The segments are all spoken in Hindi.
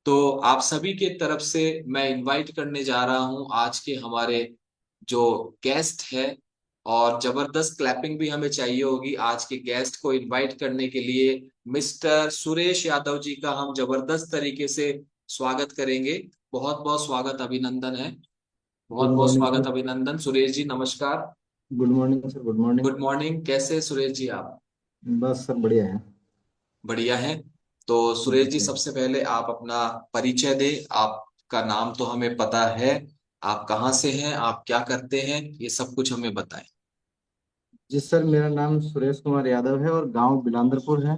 तो आप सभी के तरफ से मैं इनवाइट करने जा रहा हूं आज के हमारे जो गेस्ट है। और जबरदस्त क्लैपिंग भी हमें चाहिए होगी आज के गेस्ट को इनवाइट करने के लिए। मिस्टर सुरेश यादव जी का हम जबरदस्त तरीके से स्वागत करेंगे। बहुत बहुत स्वागत अभिनंदन है। गुड बहुत बहुत मॉर्निंग स्वागत सर। अभिनंदन सुरेश जी, नमस्कार। Good morning sir. Good morning. Good morning, कैसे सुरेश जी आप? बस सर बढ़िया है। बढ़िया है। तो सुरेश जी, बढ़िया है। सबसे पहले आप अपना परिचय दें। आपका नाम तो हमें पता है, आप कहाँ से हैं, आप क्या करते हैं, ये सब कुछ हमें बताएं। जी सर, मेरा नाम सुरेश कुमार यादव है और गांव बिलांदरपुर है।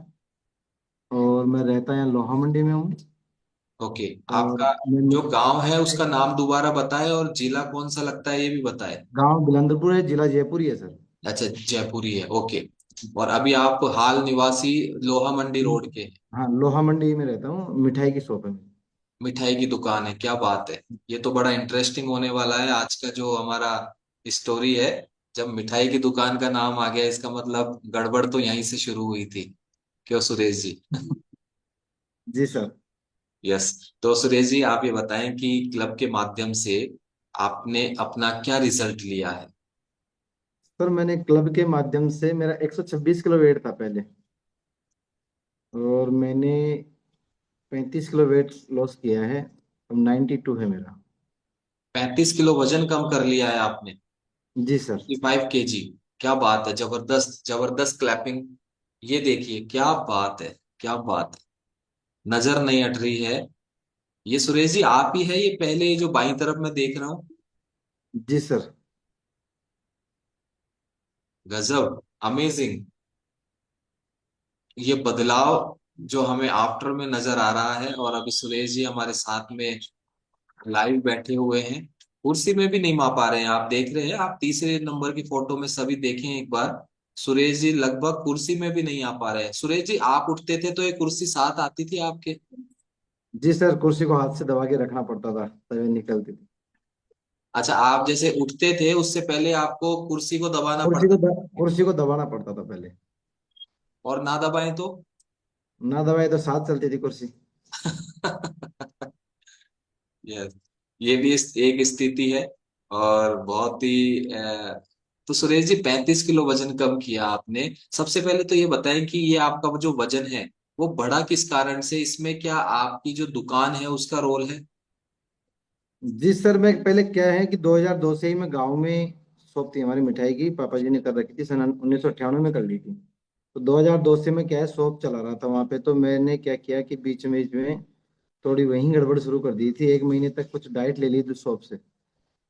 और मैं रहता यहाँ लोहा मंडी में हूँ। ओके। और आपका मैं जो गांव है उसका नाम दोबारा बताएं और जिला कौन सा लगता है ये भी बताएं। गांव बिलांदरपुर है, जिला जयपुर ही है सर। अच्छा, जयपुरी है, ओके। और अभी आप हाल निवासी लोहा मंडी रोड के हैं। हाँ, लोहा मंडी में रहता हूँ, मिठाई की शॉप है मेरी। मिठाई की दुकान है, क्या बात है। ये तो बड़ा इंटरेस्टिंग होने वाला है आज का जो हमारा स्टोरी है। जब मिठाई की दुकान का नाम आ गया इसका मतलब गड़बड़ तो यहीं से शुरू हुई थी, क्यों सुरेश जी? जी सर। यस। तो सुरेश जी, आप ये बताएं कि क्लब के माध्यम से आपने अपना क्या रिजल्ट लिया है? सर मैंने क्लब के माध्यम से, मेरा 126 किलो वेट था पहले। और मैंने 35 किलो वेट लॉस किया है। अब 92 है मेरा। 35 किलो वजन कम कर लिया है आपने? जी सर। 55 kg। क्या बात है, जबरदस्त जबरदस्त क्लैपिंग। ये देखिए, क्या बात है, क्या बात है, नजर नहीं हट रही है। ये सुरेश जी आप ही है, ये पहले जो बाईं तरफ मैं देख रहा हूँ? जी सर। गजब, अमेजिंग। ये बदलाव जो हमें आफ्टर में नजर आ रहा है, और अभी सुरेश जी हमारे साथ में लाइव बैठे हुए हैं। कुर्सी में भी नहीं माप पा रहे हैं, आप देख रहे हैं, आप तीसरे नंबर की फोटो में सभी देखें एक बार। सुरेश जी लगभग कुर्सी में भी नहीं आ पा रहे हैं। सुरेश जी आप उठते थे तो ये कुर्सी साथ आती थी आपके? जी सर, कुर्सी को हाथ से दबा के रखना पड़ता था तभी निकलती थी। अच्छा, आप जैसे उठते थे उससे पहले आपको कुर्सी को दबाना पड़ता था? कुर्सी को दबाना पड़ता था पहले। और ना दबाएं तो? ना दबाए तो साथ चलती थी कुर्सी। यस, ये भी एक स्थिति है। और बहुत ही तो सुरेश जी 35 किलो वजन कम किया आपने। सबसे पहले तो ये बताएं कि ये आपका जो वजन है वो बढ़ा किस कारण से, इसमें क्या आपकी जो दुकान है उसका रोल है? जी सर, मैं पहले क्या है कि 2002 से ही मैं गांव में शॉप थी हमारी मिठाई की, पापा जी ने कर रखी थी, सन 1998 में कर ली थी। तो 2002 से मैं क्या है शॉप चला रहा था वहां पे। तो मैंने क्या किया कि बीच में थोड़ी वहीं गड़बड़ शुरू कर दी थी। 1 महीने तक कुछ डाइट ले ली थी शॉप से।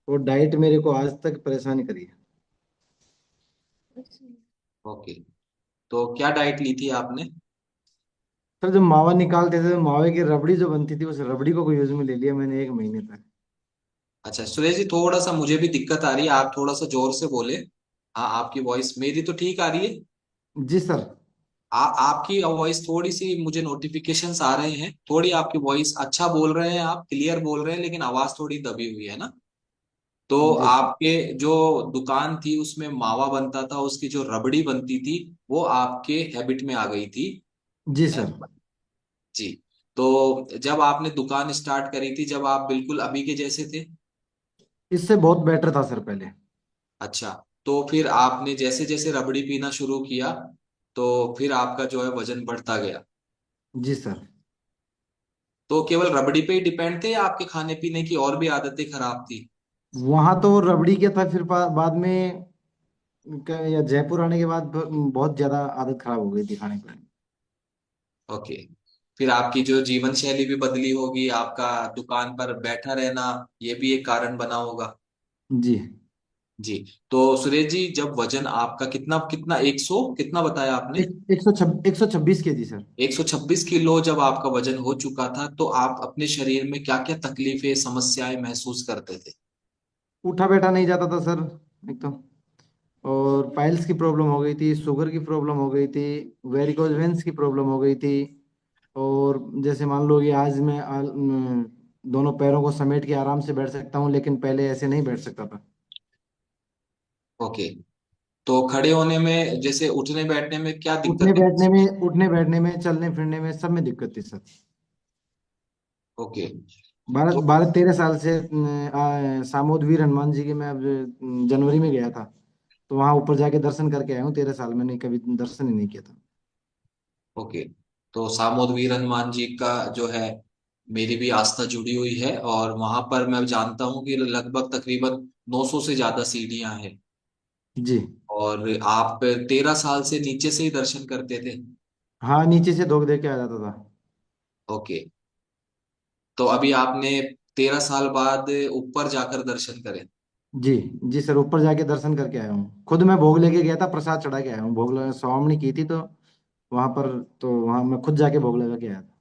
वो डाइट मेरे को आज तक परेशान करी है। ओके। तो क्या डाइट ली थी आपने? सर जब मावा निकालते थे तो मावे की रबड़ी जो बनती थी, उस रबड़ी को यूज में ले लिया मैंने 1 महीने तक। अच्छा सुरेश जी, थोड़ा सा मुझे भी दिक्कत आ रही है, आप थोड़ा सा जोर से बोले। हाँ, आपकी वॉइस मेरी तो ठीक आ रही है। जी सर। आपकी वॉइस थोड़ी सी मुझे नोटिफिकेशंस आ रहे हैं, थोड़ी आपकी वॉइस अच्छा बोल रहे हैं, आप क्लियर बोल रहे हैं, लेकिन आवाज थोड़ी दबी हुई है ना। तो जी सर। आपके जो दुकान थी उसमें मावा बनता था, उसकी जो रबड़ी बनती थी वो आपके हैबिट में आ गई थी। जी सर। जी। तो जब आपने दुकान स्टार्ट करी थी, जब आप बिल्कुल अभी के जैसे थे? इससे बहुत बेटर था सर पहले। अच्छा। तो फिर आपने जैसे जैसे रबड़ी पीना शुरू किया तो फिर आपका जो है वजन बढ़ता गया? जी सर। तो केवल रबड़ी पे ही डिपेंड थे या आपके खाने पीने की और भी आदतें खराब थी? वहां तो रबड़ी के था, फिर बाद में या जयपुर आने के बाद बहुत ज्यादा आदत खराब हो गई थी खाने की। ओके। फिर आपकी जो जीवन शैली भी बदली होगी, आपका दुकान पर बैठा रहना ये भी एक कारण बना होगा। जी। जी। तो सुरेश जी, जब वजन आपका कितना कितना 100 कितना बताया आपने? एक सौ छब्बीस के जी सर। 126 किलो जब आपका वजन हो चुका था तो आप अपने शरीर में क्या क्या तकलीफें समस्याएं महसूस करते थे? उठा बैठा नहीं जाता था सर एकदम। और पाइल्स की प्रॉब्लम हो गई थी, शुगर की प्रॉब्लम हो गई थी, वेरिकोज वेन्स की प्रॉब्लम हो गई थी। और जैसे मान लो कि आज मैं दोनों पैरों को समेट के आराम से बैठ सकता हूँ, लेकिन पहले ऐसे नहीं बैठ सकता था। ओके। तो खड़े होने में, जैसे उठने बैठने में क्या उठने दिक्कतें? बैठने में, उठने बैठने में, चलने फिरने में, सब में दिक्कत थी सर। ओके। बारह तो 12 13 साल से सामोद वीर हनुमान जी के मैं अब जनवरी में गया था। तो वहां ऊपर जाके दर्शन करके आया हूँ। 13 साल मैंने कभी दर्शन ही नहीं किया था। ओके, तो सामोद वीर हनुमान जी का जो है, मेरी भी आस्था जुड़ी हुई है, और वहां पर मैं जानता हूँ कि लगभग तकरीबन 900 से ज्यादा सीढ़ियां हैं। जी। और आप 13 साल से नीचे से ही दर्शन करते थे? हाँ, नीचे से धोख दे के आ जाता था। ओके, तो अभी आपने 13 साल बाद ऊपर जाकर दर्शन करे? जी। जी सर, ऊपर जाके दर्शन करके आया हूँ। खुद मैं भोग लेके गया था, प्रसाद चढ़ा के आया हूँ। स्वामी की थी तो वहां पर, तो वहां मैं खुद जाके भोग लगा के आया था।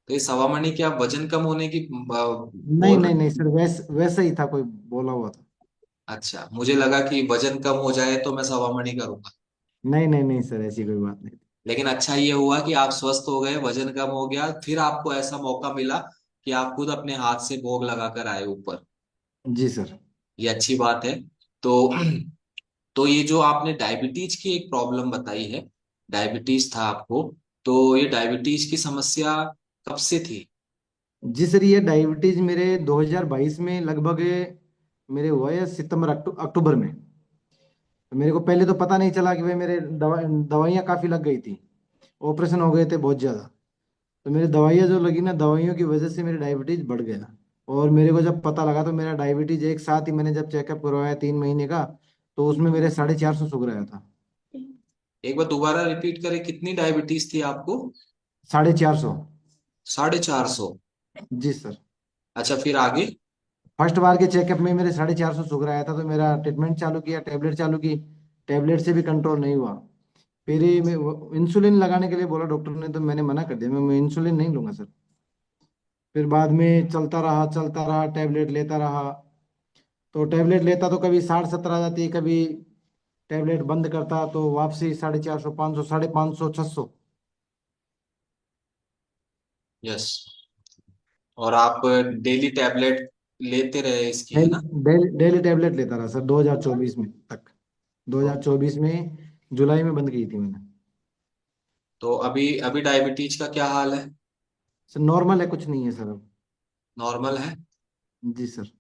तो ये सवा मणि क्या वजन कम होने की नहीं बोल नहीं नहीं रहे? सर, वैसे ही था, कोई बोला हुआ था। अच्छा, मुझे लगा कि वजन कम हो जाए तो मैं सवा मणि करूंगा। नहीं नहीं नहीं सर, ऐसी कोई बात नहीं। लेकिन अच्छा ये हुआ कि आप स्वस्थ हो गए, वजन कम हो गया, फिर आपको ऐसा मौका मिला कि आप खुद अपने हाथ से भोग लगा कर आए ऊपर। जी सर। ये अच्छी बात है। तो तो ये जो आपने डायबिटीज की एक प्रॉब्लम बताई है, डायबिटीज था आपको, तो ये डायबिटीज की समस्या कब से थी? जी सर, ये डायबिटीज मेरे 2022 में लगभग मेरे हुआ है, सितंबर अक्टूबर में। तो मेरे को पहले तो पता नहीं चला कि भाई मेरे दवाइयाँ काफ़ी लग गई थी। ऑपरेशन हो गए थे बहुत ज़्यादा। तो मेरी दवाइयाँ जो लगी ना, दवाइयों की वजह से मेरी डायबिटीज बढ़ गया। और मेरे को जब पता लगा तो मेरा डायबिटीज एक साथ ही, मैंने जब चेकअप करवाया 3 महीने का, तो उसमें मेरे 450 शुगर आया था। एक बार दोबारा रिपीट करें, कितनी डायबिटीज थी आपको? 450। 450? जी सर। अच्छा, फिर आगे? फर्स्ट बार के चेकअप में मेरे 450 शुगर आया था, तो मेरा ट्रीटमेंट चालू किया, टेबलेट चालू की। टेबलेट से भी कंट्रोल नहीं हुआ। फिर ही इंसुलिन लगाने के लिए बोला डॉक्टर ने, तो मैंने मना कर दिया, मैं इंसुलिन नहीं लूंगा सर। फिर बाद में चलता रहा, टेबलेट लेता रहा। तो टेबलेट लेता तो कभी 60 70 आ जाती, कभी टेबलेट बंद करता तो वापसी 450 500 550 600। यस। और आप डेली टैबलेट लेते रहे इसकी, है ना? डेली डेली डेली टेबलेट लेता रहा सर 2024 में तक। तो 2024 में जुलाई में बंद की थी मैंने। तो अभी अभी डायबिटीज का क्या हाल है? सर नॉर्मल है, कुछ नहीं है सर अब। नॉर्मल है? जी सर।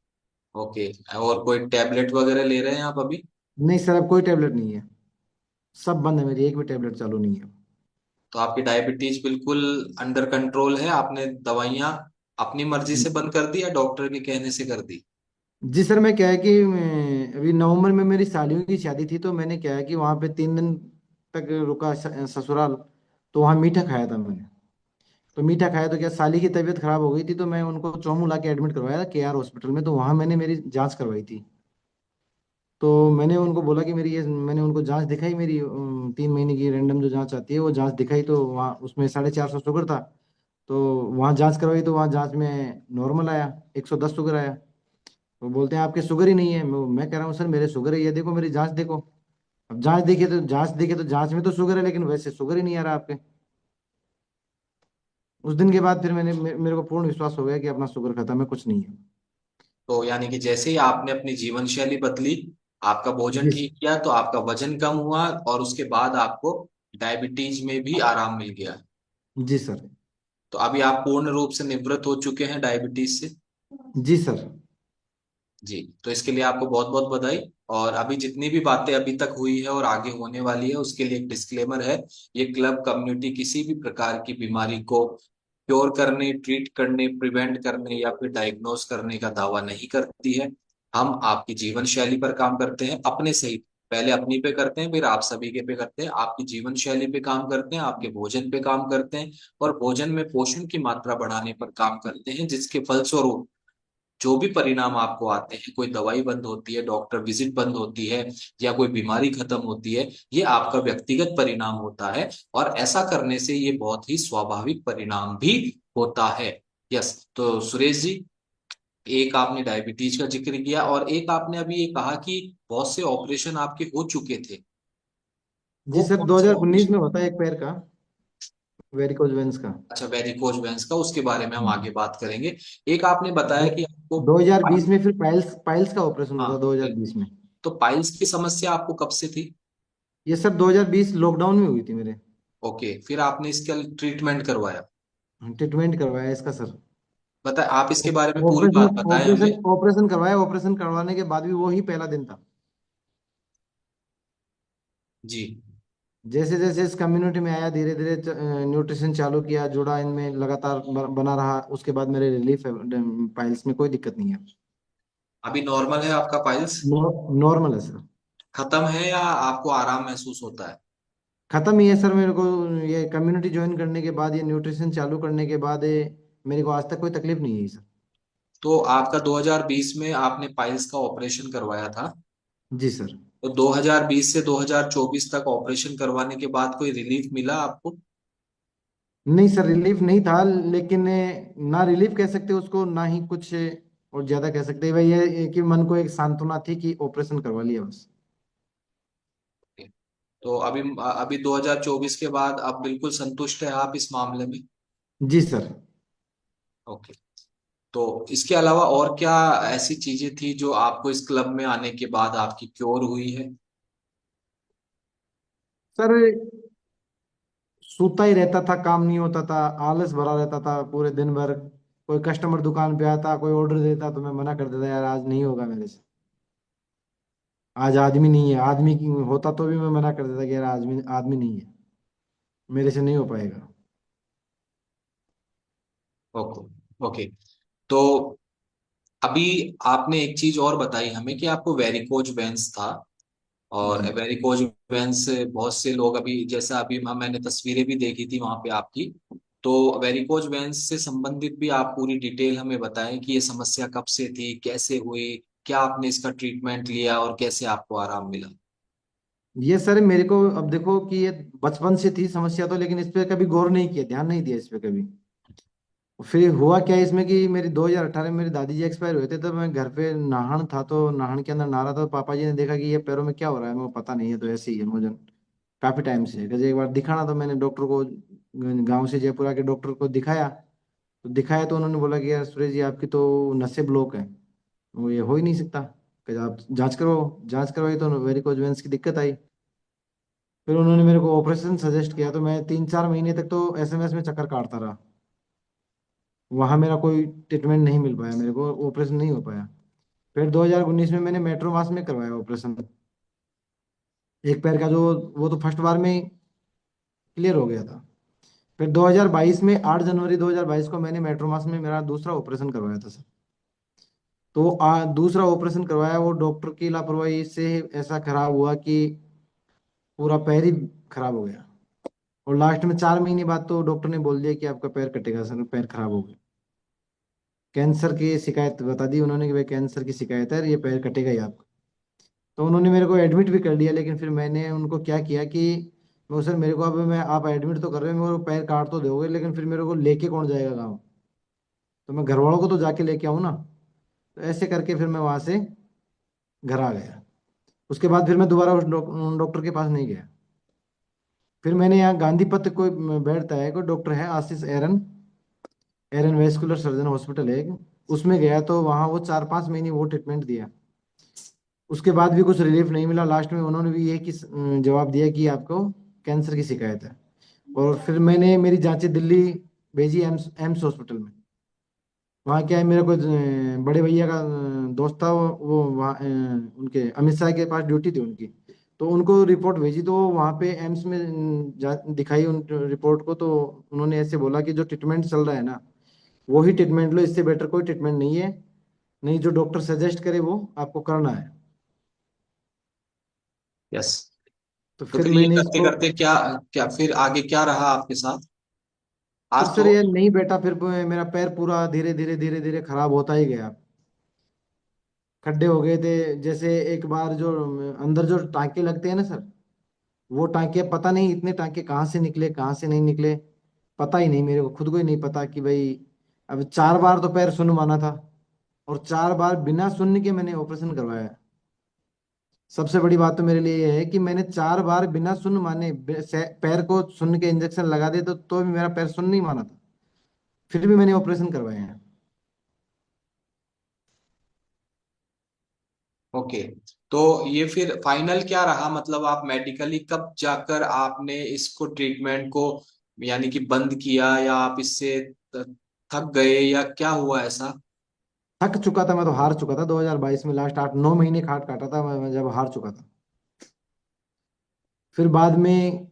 ओके। और कोई टैबलेट वगैरह ले रहे हैं आप अभी? नहीं सर, अब कोई टेबलेट नहीं है। सब बंद है, मेरी एक भी टेबलेट चालू नहीं है। तो आपकी डायबिटीज बिल्कुल अंडर कंट्रोल है? आपने दवाइयां अपनी मर्जी से बंद कर दी या डॉक्टर के कहने से कर दी? जी सर, मैं क्या है कि अभी नवंबर में मेरी सालियों की शादी थी, तो मैंने क्या है कि वहाँ पे 3 दिन तक रुका ससुराल। तो वहाँ मीठा खाया था मैंने। तो मीठा खाया तो क्या, साली की तबीयत खराब हो गई थी, तो मैं उनको चौमू ला के एडमिट करवाया था KR हॉस्पिटल में। तो वहाँ मैंने मेरी जांच करवाई थी। तो मैंने उनको बोला कि मेरी ये, मैंने उनको जांच दिखाई मेरी 3 महीने की रैंडम जो जांच आती है वो जांच दिखाई, तो वहाँ उसमें 450 शुगर था। तो वहाँ जांच करवाई तो वहाँ जांच में नॉर्मल आया, 110 शुगर आया। वो बोलते हैं आपके शुगर ही नहीं है। मैं कह रहा हूँ सर मेरे शुगर है, ये देखो मेरी जांच देखो। अब जांच में तो शुगर है, लेकिन वैसे शुगर ही नहीं आ रहा आपके। उस दिन के बाद फिर मेरे को पूर्ण विश्वास हो गया कि अपना शुगर खत्म है, कुछ नहीं है। तो यानी कि जैसे ही आपने अपनी जीवन शैली बदली, आपका भोजन जी। ठीक किया, तो आपका वजन कम हुआ, और उसके बाद आपको डायबिटीज में भी आराम मिल गया। जी सर। तो अभी आप पूर्ण रूप से निवृत्त हो चुके हैं डायबिटीज से। जी सर। जी, तो इसके लिए आपको बहुत बहुत बधाई। और अभी जितनी भी बातें अभी तक हुई है और आगे होने वाली है, उसके लिए एक डिस्क्लेमर है। ये क्लब कम्युनिटी किसी भी प्रकार की बीमारी को क्योर करने, ट्रीट करने, प्रिवेंट करने या फिर डायग्नोस करने का दावा नहीं करती है। हम आपकी जीवन शैली पर काम करते हैं, अपने सहित। पहले अपनी पे करते हैं, फिर आप सभी के पे करते हैं। आपकी जीवन शैली पे काम करते हैं, आपके भोजन पे काम करते हैं, और भोजन में पोषण की मात्रा बढ़ाने पर काम करते हैं, जिसके फलस्वरूप जो भी परिणाम आपको आते हैं, कोई दवाई बंद होती है, डॉक्टर विजिट बंद होती है, या कोई बीमारी खत्म होती है, ये आपका व्यक्तिगत परिणाम होता है। और ऐसा करने से ये बहुत ही स्वाभाविक परिणाम भी होता है। यस। तो सुरेश जी, एक आपने डायबिटीज का जिक्र किया, और एक आपने अभी ये कहा कि बहुत से ऑपरेशन आपके हो चुके थे। जी वो सर, कौन से 2019 ऑपरेशन? में होता है एक पैर का, वेरिकोज वेंस का। अच्छा, वेरिकोज वेंस का, उसके बारे में हम हम्म। आगे बात करेंगे। एक आपने बताया दो कि आपको 2020 में फिर पाइल्स पाइल्स का ऑपरेशन हुआ हाँ, था 2020 में। तो पाइल्स की समस्या आपको कब से थी? ये सर 2020 लॉकडाउन में हुई थी मेरे। ओके, फिर आपने इसका ट्रीटमेंट करवाया? ट्रीटमेंट करवाया इसका सर। बता, आप इसके बारे में पूरी बात ऑपरेशन बताएं हमें। ऑपरेशन ऑपरेशन करवाया, ऑपरेशन करवाने के बाद भी वही पहला दिन था। जी। जैसे जैसे इस कम्युनिटी में आया, धीरे धीरे न्यूट्रिशन चालू किया, जुड़ा इनमें लगातार बना रहा, उसके बाद मेरे रिलीफ है, पाइल्स में कोई दिक्कत नहीं है। अभी नॉर्मल है आपका पाइल्स? नॉर्मल है सर। खत्म है या आपको आराम महसूस होता है? खत्म ही है सर मेरे को। ये कम्युनिटी ज्वाइन करने के बाद, ये न्यूट्रिशन चालू करने के बाद मेरे को आज तक कोई तकलीफ नहीं है सर। तो आपका 2020 में आपने पाइल्स का ऑपरेशन करवाया था, जी सर। तो 2020 से 2024 तक ऑपरेशन करवाने के बाद कोई रिलीफ मिला आपको? नहीं सर, रिलीफ नहीं था, लेकिन ना रिलीफ कह सकते उसको, ना ही कुछ और ज्यादा कह सकते हैं भाई, ये कि मन को एक सांत्वना थी कि ऑपरेशन करवा लिया बस। तो अभी अभी 2024 के बाद अब बिल्कुल संतुष्ट है आप इस मामले में? जी सर। ओके। तो इसके अलावा और क्या ऐसी चीजें थी जो आपको इस क्लब में आने के बाद आपकी क्योर हुई है? सर सूता ही रहता था, काम नहीं होता था, आलस भरा रहता था पूरे दिन भर। कोई कस्टमर दुकान पे आता, कोई ऑर्डर देता तो मैं मना कर देता, यार आज नहीं होगा मेरे से, आज आदमी नहीं है। आदमी की होता तो भी मैं मना कर देता कि यार आदमी आदमी नहीं है, मेरे से नहीं हो पाएगा। ओके। ओके। तो अभी आपने एक चीज और बताई हमें कि आपको वेरिकोज वेन्स था, और जी। वेरिकोज वेन्स बहुत से लोग अभी, जैसा अभी मैंने तस्वीरें भी देखी थी वहां पे आपकी, तो वेरिकोज वेन्स से संबंधित भी आप पूरी डिटेल हमें बताएं कि ये समस्या कब से थी, कैसे हुई, क्या आपने इसका ट्रीटमेंट लिया और कैसे आपको आराम मिला? ये सर मेरे को अब देखो कि ये बचपन से थी समस्या तो, लेकिन इस पे कभी गौर नहीं किया, ध्यान नहीं दिया इस पे कभी। फिर हुआ क्या इसमें कि मेरी 2018 में मेरी दादी जी एक्सपायर हुए थे, तब मैं घर पे नहान था, तो नहान के अंदर नहा रहा था, तो पापा जी ने देखा कि ये पैरों में क्या हो रहा है, मेरे को पता नहीं है, तो ऐसे ही है मुझे काफी टाइम से। कहते एक बार दिखाना, तो मैंने डॉक्टर को, गांव से जयपुर आके डॉक्टर को दिखाया। तो दिखाया तो उन्होंने बोला कि यार सुरेश जी आपकी तो नसें ब्लॉक है, वो ये हो ही नहीं सकता, कहते आप जांच करवाओ। जांच करवाई तो वेरिकोज वेन्स की दिक्कत आई। फिर उन्होंने मेरे को ऑपरेशन सजेस्ट किया, तो मैं 3-4 महीने तक तो एसएमएस में चक्कर काटता रहा। वहां मेरा कोई ट्रीटमेंट नहीं मिल पाया, मेरे को ऑपरेशन नहीं हो पाया। फिर 2019 में मैंने मेट्रोमास में करवाया ऑपरेशन, एक पैर का जो, वो तो फर्स्ट बार में क्लियर हो गया था। फिर 2022 में 8 जनवरी 2022 को मैंने मेट्रोमास में मेरा दूसरा ऑपरेशन करवाया था सर। तो दूसरा ऑपरेशन करवाया, वो डॉक्टर की लापरवाही से ऐसा खराब हुआ कि पूरा पैर ही खराब हो गया। और लास्ट में 4 महीने बाद तो डॉक्टर ने बोल दिया कि आपका पैर कटेगा सर, पैर खराब हो गया। कैंसर की शिकायत बता दी उन्होंने कि भाई कैंसर की शिकायत है, ये पैर कटेगा ही आपका। तो उन्होंने मेरे को एडमिट भी कर लिया, लेकिन फिर मैंने उनको क्या किया कि मैं सर, मेरे को अब मैं, आप एडमिट तो कर रहे हो, मेरे को पैर काट तो दोगे, लेकिन फिर मेरे को लेके कौन जाएगा गाँव? तो मैं घर वालों को तो जाके लेके आऊँ ना। तो ऐसे करके फिर मैं वहां से घर आ गया। उसके बाद फिर मैं दोबारा उस डॉक्टर के पास नहीं गया। फिर मैंने यहाँ गांधी पथ कोई बैठता है, कोई डॉक्टर है आशीष एरन, एरन वेस्कुलर सर्जन हॉस्पिटल है एक, उसमें गया, तो वहाँ वो 4-5 महीने वो ट्रीटमेंट दिया। उसके बाद भी कुछ रिलीफ नहीं मिला। लास्ट में उन्होंने भी यही जवाब दिया कि आपको कैंसर की शिकायत है। और फिर मैंने मेरी जांचें दिल्ली भेजी, एम्स एम्स हॉस्पिटल में। वहाँ क्या है, मेरा कोई बड़े भैया का दोस्त था, वो वहाँ उनके अमित शाह के पास ड्यूटी थी उनकी, तो उनको रिपोर्ट भेजी, तो वहाँ पे एम्स में दिखाई उन रिपोर्ट को, तो उन्होंने ऐसे बोला कि जो ट्रीटमेंट चल रहा है ना, वही ट्रीटमेंट लो, इससे बेटर कोई ट्रीटमेंट नहीं है, नहीं जो डॉक्टर सजेस्ट करे वो आपको करना है। यस। तो तो फिर फिर ये मैंने करते इसको, करते क्या, क्या फिर आगे क्या रहा आपके साथ? फिर आज सर तो ये नहीं बैठा, फिर मेरा पैर पूरा धीरे धीरे धीरे धीरे खराब होता ही गया। खड्डे हो गए थे, जैसे एक बार जो अंदर जो टांके लगते हैं ना सर, वो टांके पता नहीं इतने टांके कहाँ से निकले, कहाँ से नहीं निकले, पता ही नहीं, मेरे को खुद को ही नहीं पता कि भाई। अब 4 बार तो पैर शून्य माना था, और 4 बार बिना शून्य के मैंने ऑपरेशन करवाया। सबसे बड़ी बात तो मेरे लिए ये है कि मैंने 4 बार बिना शून्य माने पैर को शून्य के इंजेक्शन लगा दिए, तो भी मेरा पैर शून्य नहीं माना था, फिर भी मैंने ऑपरेशन करवाए हैं। ओके। तो ये फिर फाइनल क्या रहा, मतलब आप मेडिकली कब जाकर आपने इसको ट्रीटमेंट को यानी कि बंद किया, या आप इससे थक गए या क्या हुआ ऐसा? थक चुका था मैं, तो हार चुका था 2022 में, लास्ट 8-9 महीने खाट काटा था मैं जब हार चुका था। फिर बाद में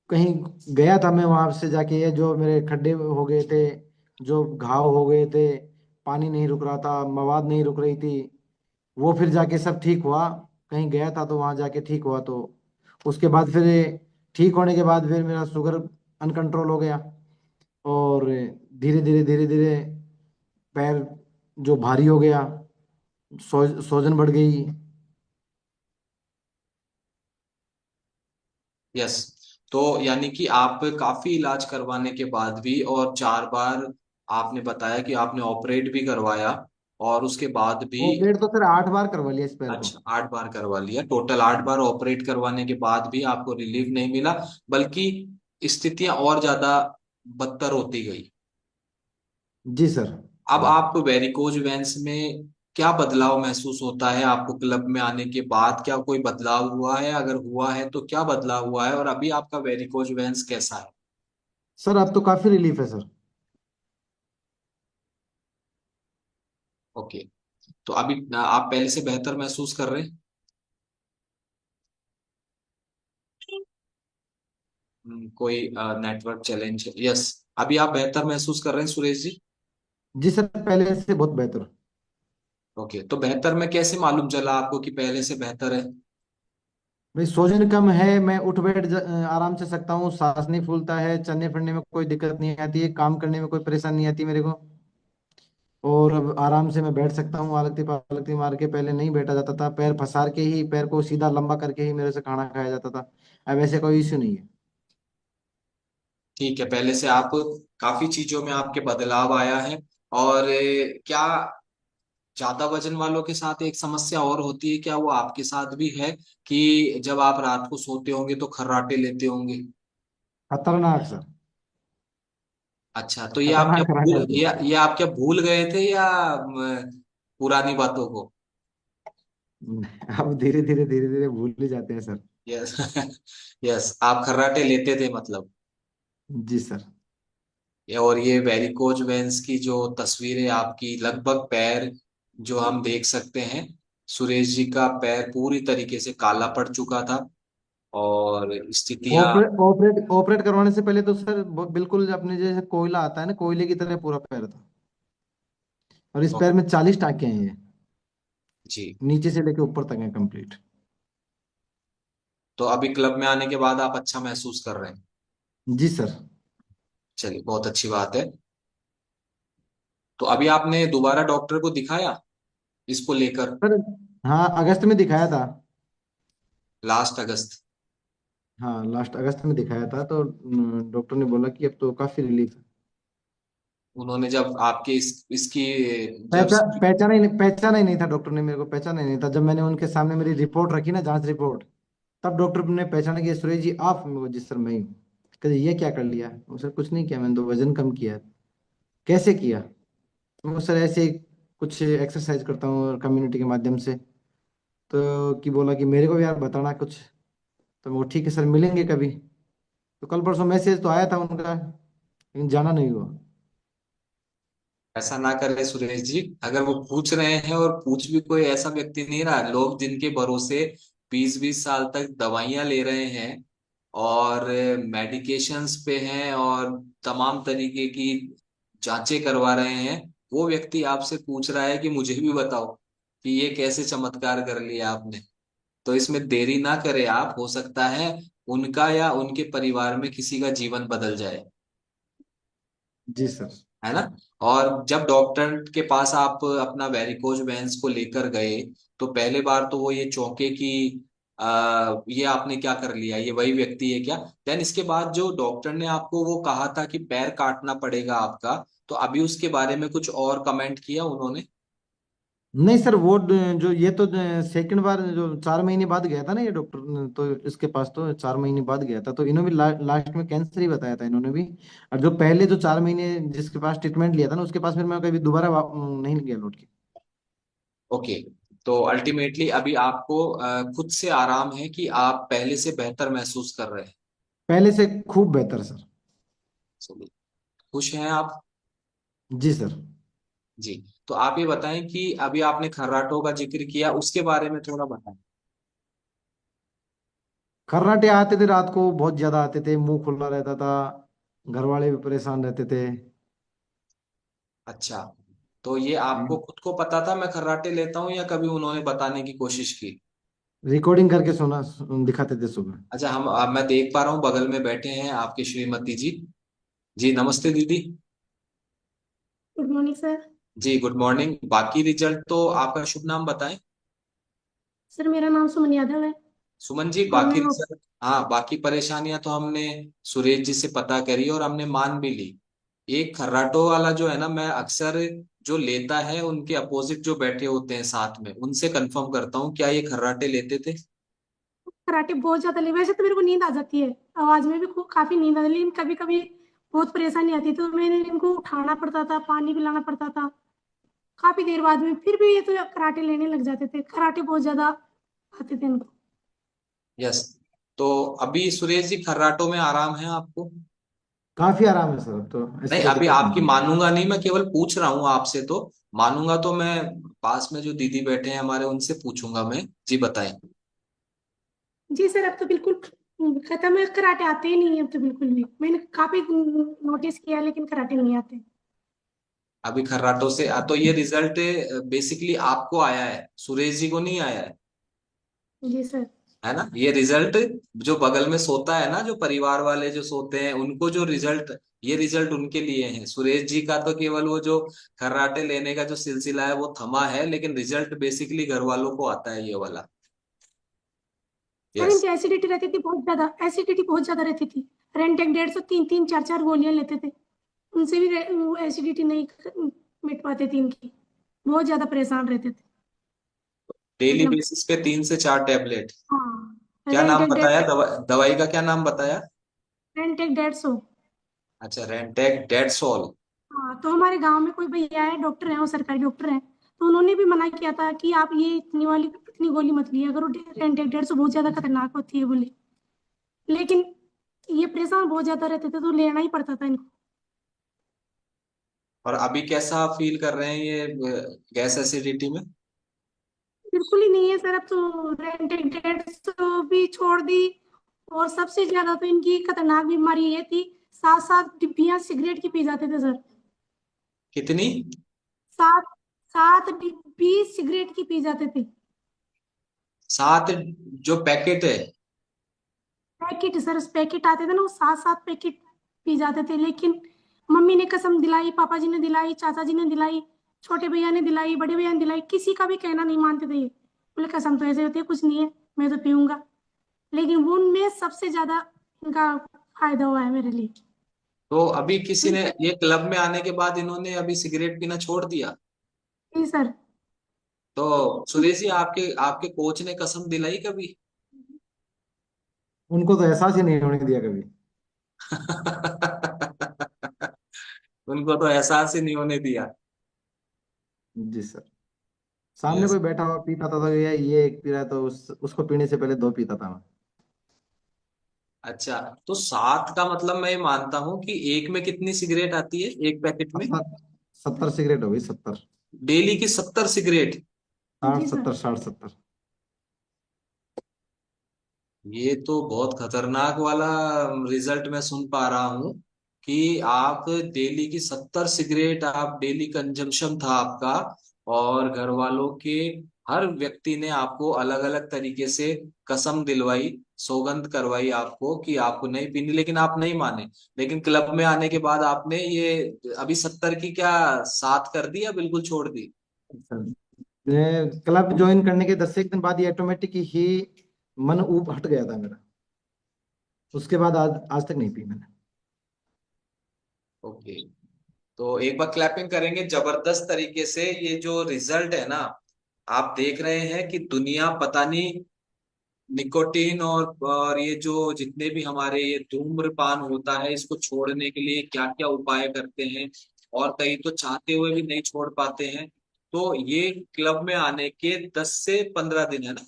कहीं गया था मैं, वहां से जाके ये जो मेरे खड्डे हो गए थे, जो घाव हो गए थे, पानी नहीं रुक रहा था, मवाद नहीं रुक रही थी, वो फिर जाके सब ठीक हुआ। कहीं गया था तो वहां जाके ठीक हुआ। तो उसके बाद फिर ठीक होने के बाद फिर मेरा शुगर अनकंट्रोल हो गया, और धीरे धीरे पैर जो भारी हो गया, सोजन बढ़ गई। यस। तो यानी कि आप काफी इलाज करवाने के बाद भी, और 4 बार आपने बताया कि आपने ऑपरेट भी करवाया, और उसके बाद भी। ऑपरेट तो सर 8 बार करवा लिया इस पैर को। अच्छा, 8 बार करवा लिया, टोटल 8 बार ऑपरेट करवाने के बाद भी आपको रिलीफ नहीं मिला, बल्कि स्थितियां और ज्यादा बदतर होती गई। जी सर। अब आप वेरिकोज वेंस में क्या बदलाव महसूस होता है आपको क्लब में आने के बाद? क्या कोई बदलाव हुआ है? अगर हुआ है तो क्या बदलाव हुआ है, और अभी आपका वेरिकोज वेंस कैसा है? सर अब तो काफी रिलीफ है सर। ओके। तो अभी आप पहले से बेहतर महसूस कर रहे हैं? कोई नेटवर्क चैलेंज? यस। अभी आप बेहतर महसूस कर रहे हैं सुरेश जी? जी सर, पहले से बहुत बेहतर। ओके, तो बेहतर में कैसे मालूम चला आपको कि पहले से बेहतर है? भाई सोजन कम है, मैं उठ बैठ आराम से सकता हूँ, सांस नहीं फूलता है, चलने फिरने में कोई दिक्कत नहीं आती है, काम करने में कोई परेशानी नहीं आती मेरे को। और अब आराम से मैं बैठ सकता हूँ आलती पालती मार के। पहले नहीं बैठा जाता था, पैर पसार के ही, पैर को सीधा लंबा करके ही मेरे से खाना खाया जाता था। अब ऐसे कोई इश्यू नहीं है। ठीक है, पहले से आप काफी चीजों में आपके बदलाव आया है। और क्या ज्यादा वजन वालों के साथ एक समस्या और होती है, क्या वो आपके साथ भी है कि जब आप रात को सोते होंगे तो खर्राटे लेते होंगे? खतरनाक सर। अच्छा, तो ये आप क्या खतरनाक कराटे भूल, होते ये आप क्या भूल गए थे, या पुरानी बातों को? हैं। अब धीरे धीरे भूल ही जाते हैं सर। यस। यस, आप खर्राटे लेते थे मतलब। जी सर। और ये वेरिकोज वेंस की जो तस्वीर है आपकी, लगभग पैर जो हम देख सकते हैं, सुरेश जी का पैर पूरी तरीके से काला पड़ चुका था, और स्थितियां। ऑपरेट ऑपरेट करवाने से पहले तो सर बिल्कुल अपने जैसे कोयला आता है ना, कोयले की तरह पूरा पैर था। और इस पैर में 40 टाँके हैं ये, जी। नीचे से लेके ऊपर तक है कंप्लीट। तो अभी क्लब में आने के बाद आप अच्छा महसूस कर रहे हैं? जी सर। चलिए, बहुत अच्छी बात है। तो अभी आपने दोबारा डॉक्टर को दिखाया इसको लेकर? सर हाँ, अगस्त में दिखाया था। लास्ट अगस्त? हाँ, लास्ट अगस्त में दिखाया था, तो डॉक्टर ने बोला कि अब तो काफी रिलीफ है। उन्होंने जब आपके इसकी जब पहचाना ही नहीं था डॉक्टर ने, मेरे को पहचाना ही नहीं था। जब मैंने उनके सामने मेरी रिपोर्ट रखी ना, जांच रिपोर्ट, तब डॉक्टर ने पहचाना कि सुरेश जी आप। मैं बोला, जी सर मैं ही हूँ। कहते ये क्या कर लिया? वो सर कुछ नहीं किया, मैंने तो वजन कम किया है। कैसे किया? वो सर ऐसे ही कुछ एक्सरसाइज करता हूँ कम्युनिटी के माध्यम से। तो कि बोला कि मेरे को भी यार बताना कुछ। तो वो ठीक है सर, मिलेंगे कभी। तो कल परसों मैसेज तो आया था उनका, लेकिन जाना नहीं हुआ। ऐसा ना करे सुरेश जी, अगर वो पूछ रहे हैं, और पूछ भी कोई ऐसा व्यक्ति नहीं रहा, लोग जिनके भरोसे 20-20 साल तक दवाइयां ले रहे हैं, और मेडिकेशंस पे हैं, और तमाम तरीके की जांचें करवा रहे हैं, वो व्यक्ति आपसे पूछ रहा है कि मुझे भी बताओ कि ये कैसे चमत्कार कर लिया आपने। तो इसमें देरी ना करे आप, हो सकता है उनका या उनके परिवार में किसी का जीवन बदल जाए। जी सर। है ना? और जब डॉक्टर के पास आप अपना वेरिकोज वेंस को लेकर गए, तो पहले बार तो वो ये चौंके कि ये आपने क्या कर लिया, ये वही व्यक्ति है क्या? देन इसके बाद जो डॉक्टर ने आपको वो कहा था कि पैर काटना पड़ेगा आपका, तो अभी उसके बारे में कुछ और कमेंट किया उन्होंने? नहीं सर, वो जो ये तो सेकंड बार जो 4 महीने बाद गया था ना ये डॉक्टर तो इसके पास तो 4 महीने बाद गया था, तो इन्होंने भी लास्ट में कैंसर ही बताया था इन्होंने भी। और जो पहले जो 4 महीने जिसके पास ट्रीटमेंट लिया था ना, उसके पास फिर मैं कभी दोबारा नहीं गया लौट के। ओके। तो अल्टीमेटली अभी आपको खुद से आराम है कि आप पहले से बेहतर महसूस कर रहे हैं? पहले से खूब बेहतर सर। चलिए, खुश हैं आप? जी सर। जी। तो आप ये बताएं कि अभी आपने खर्राटों का जिक्र किया, उसके बारे में थोड़ा बताएं। खर्राटे आते थे रात को, बहुत ज्यादा आते थे, मुंह खुला रहता था, घर वाले भी परेशान रहते थे। अच्छा, तो ये आपको खुद को पता था मैं खर्राटे लेता हूँ, या कभी उन्होंने बताने की कोशिश की? रिकॉर्डिंग करके दिखाते थे सुबह। अच्छा, हम अब मैं देख पा रहा हूँ बगल में बैठे हैं आपके श्रीमती जी। जी नमस्ते दीदी। Good morning sir. जी गुड मॉर्निंग। बाकी रिजल्ट तो आपका शुभ नाम बताएं। सर मेरा नाम सुमन यादव है सुमन जी, और बाकी मैं रिजल्ट, हाँ बाकी परेशानियां तो हमने सुरेश जी से पता करी और हमने मान भी ली। एक खर्राटो वाला जो है ना, मैं अक्सर जो लेता है उनके अपोजिट जो बैठे होते हैं साथ में, उनसे कंफर्म करता हूँ क्या ये खर्राटे लेते थे। कराटे बहुत ज्यादा ले, वैसे तो मेरे को नींद आ जाती है, आवाज में भी खूब काफी नींद आती है, लेकिन कभी कभी बहुत परेशानी आती है तो मैंने इनको उठाना पड़ता था, पानी पिलाना पड़ता था। काफी देर बाद में फिर भी ये तो कराटे लेने लग जाते थे, कराटे बहुत ज्यादा आते थे इनको। यस। तो अभी सुरेश जी खर्राटों में आराम है आपको? काफी आराम है सर, अब तो ऐसी नहीं, कोई अभी दिक्कत नहीं आपकी है। मानूंगा नहीं, मैं केवल पूछ रहा हूँ आपसे। तो मानूंगा तो मैं पास में जो दीदी बैठे हैं हमारे, उनसे पूछूंगा मैं। जी बताएं। जी सर, अब तो बिल्कुल खत्म है, कराटे आते ही नहीं है अब तो बिल्कुल भी, मैंने काफी नोटिस किया लेकिन कराटे नहीं आते। अभी खर्राटों से तो ये रिजल्ट बेसिकली आपको आया है, सुरेश जी को नहीं आया जी सर। है ना? ये रिजल्ट जो बगल में सोता है ना, जो परिवार वाले जो सोते हैं, उनको जो रिजल्ट, ये रिजल्ट उनके लिए है। सुरेश जी का तो केवल वो जो खर्राटे लेने का जो सिलसिला है वो थमा है, लेकिन रिजल्ट बेसिकली घर वालों को आता है ये वाला। Sir yes. इनकी एसिडिटी रहती थी बहुत ज्यादा, एसिडिटी बहुत ज्यादा रहती थी। रेंटेक 150 तीन तीन चार चार गोलियां लेते थे, उनसे भी एसिडिटी नहीं मिट पाती थी इनकी, बहुत ज्यादा परेशान रहते थे। डेली लेकिन अब बेसिस पे 3 से 4 टैबलेट। हाँ, क्या नाम रेंटेक डेढ़ बताया दवाई का क्या नाम बताया? रेंटेक 150। अच्छा, रेंटेक डेड सॉल। हाँ, तो हमारे गांव में कोई भैया है, डॉक्टर है, वो सरकारी डॉक्टर है, तो उन्होंने भी मना किया था कि आप ये इतनी गोली मत लिया करो, रेंटेक 150 बहुत ज्यादा खतरनाक होती है बोले। लेकिन ये परेशान बहुत ज्यादा रहते थे तो लेना ही पड़ता था इनको। और अभी कैसा फील कर रहे हैं ये गैस एसिडिटी में? बिल्कुल ही नहीं है सर, अब तो रेंटेक 150 भी छोड़ दी। और सबसे ज्यादा तो इनकी खतरनाक बीमारी ये थी, 7 7 डिब्बियां सिगरेट की पी जाते थे सर। कितनी? 7 7 डिब्बी सिगरेट की पी जाते थे। 7 जो पैकेट है? पैकेट सर, उस पैकेट आते थे ना, वो 7 7 पैकेट पी जाते थे। लेकिन मम्मी ने कसम दिलाई, पापा जी ने दिलाई, चाचा जी ने दिलाई, छोटे भैया ने दिलाई, बड़े भैया ने दिलाई, किसी का भी कहना नहीं मानते थे ये, बोले कसम तो ऐसे होती है, कुछ नहीं है, मैं तो पीऊंगा। लेकिन वो उनमें सबसे ज्यादा इनका फायदा हुआ है मेरे लिए। तो अभी किसी ने ये क्लब में आने के बाद इन्होंने अभी सिगरेट पीना छोड़ दिया? जी सर। तो सुरेश जी, आपके आपके कोच ने कसम दिलाई कभी? उनको तो एहसास ही नहीं होने दिया कभी। उनको तो एहसास ही नहीं होने दिया। जी सर। सामने यस। कोई बैठा हुआ पीता था तो ये एक पी रहा है तो उसको पीने से पहले दो पीता था मैं। अच्छा, तो 7 का मतलब मैं ये मानता हूँ कि एक में कितनी सिगरेट आती है एक पैकेट में? 70 सिगरेट हो गई, 70। डेली की 70 सिगरेट? साठ जी सर। सत्तर 60 70। ये तो बहुत खतरनाक वाला रिजल्ट मैं सुन पा रहा हूँ कि आप डेली की 70 सिगरेट, आप डेली कंजम्पशन था आपका। और घर वालों के हर व्यक्ति ने आपको अलग अलग तरीके से कसम दिलवाई, सौगंध करवाई आपको कि आपको नहीं पीनी, लेकिन आप नहीं माने। लेकिन क्लब में आने के बाद आपने ये अभी 70 की क्या 7 कर दी या बिल्कुल छोड़ दी? सर, क्लब ज्वाइन करने के 10 एक दिन बाद ये ऑटोमेटिक ही मन ऊब हट गया था मेरा। उसके बाद आज आज तक नहीं पी मैंने। ओके। तो एक बार क्लैपिंग करेंगे जबरदस्त तरीके से। ये जो रिजल्ट है ना, आप देख रहे हैं कि दुनिया पता नहीं निकोटीन और ये जो जितने भी हमारे ये धूम्रपान होता है, इसको छोड़ने के लिए क्या क्या उपाय करते हैं, और कई तो चाहते हुए भी नहीं छोड़ पाते हैं। तो ये क्लब में आने के 10 से 15 दिन है ना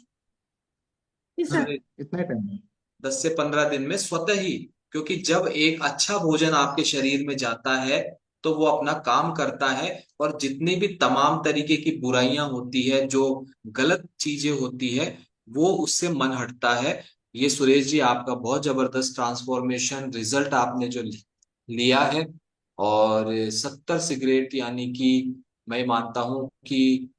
जी सर। सुरेश? इतना ही टाइम है। 10 से 15 दिन में स्वतः ही, क्योंकि जब एक अच्छा भोजन आपके शरीर में जाता है तो वो अपना काम करता है, और जितनी भी तमाम तरीके की बुराइयां होती है, जो गलत चीजें होती है, वो उससे मन हटता है। ये सुरेश जी आपका बहुत जबरदस्त ट्रांसफॉर्मेशन रिजल्ट आपने जो लिया है। और 70 सिगरेट यानी कि मैं मानता हूं कि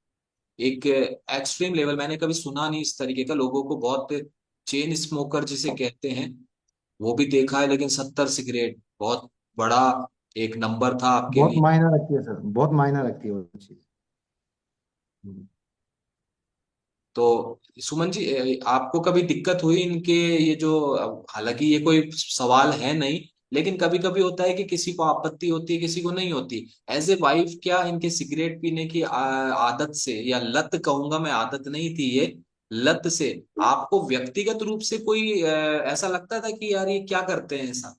एक एक्सट्रीम लेवल मैंने कभी सुना नहीं इस तरीके का, लोगों को बहुत चेन स्मोकर जिसे कहते हैं वो भी देखा है, लेकिन 70 सिगरेट बहुत बड़ा एक नंबर था आपके बहुत लिए। मायना रखती है सर, बहुत मायना रखती है वो चीज। तो सुमन जी, आपको कभी दिक्कत हुई इनके ये जो, हालांकि ये कोई सवाल है नहीं, लेकिन कभी कभी होता है कि किसी को आपत्ति होती है किसी को नहीं होती। एज ए वाइफ, क्या इनके सिगरेट पीने की आदत से, या लत कहूंगा मैं, आदत नहीं थी ये, लत से आपको व्यक्तिगत रूप से कोई ऐसा लगता था कि यार ये क्या करते हैं ऐसा?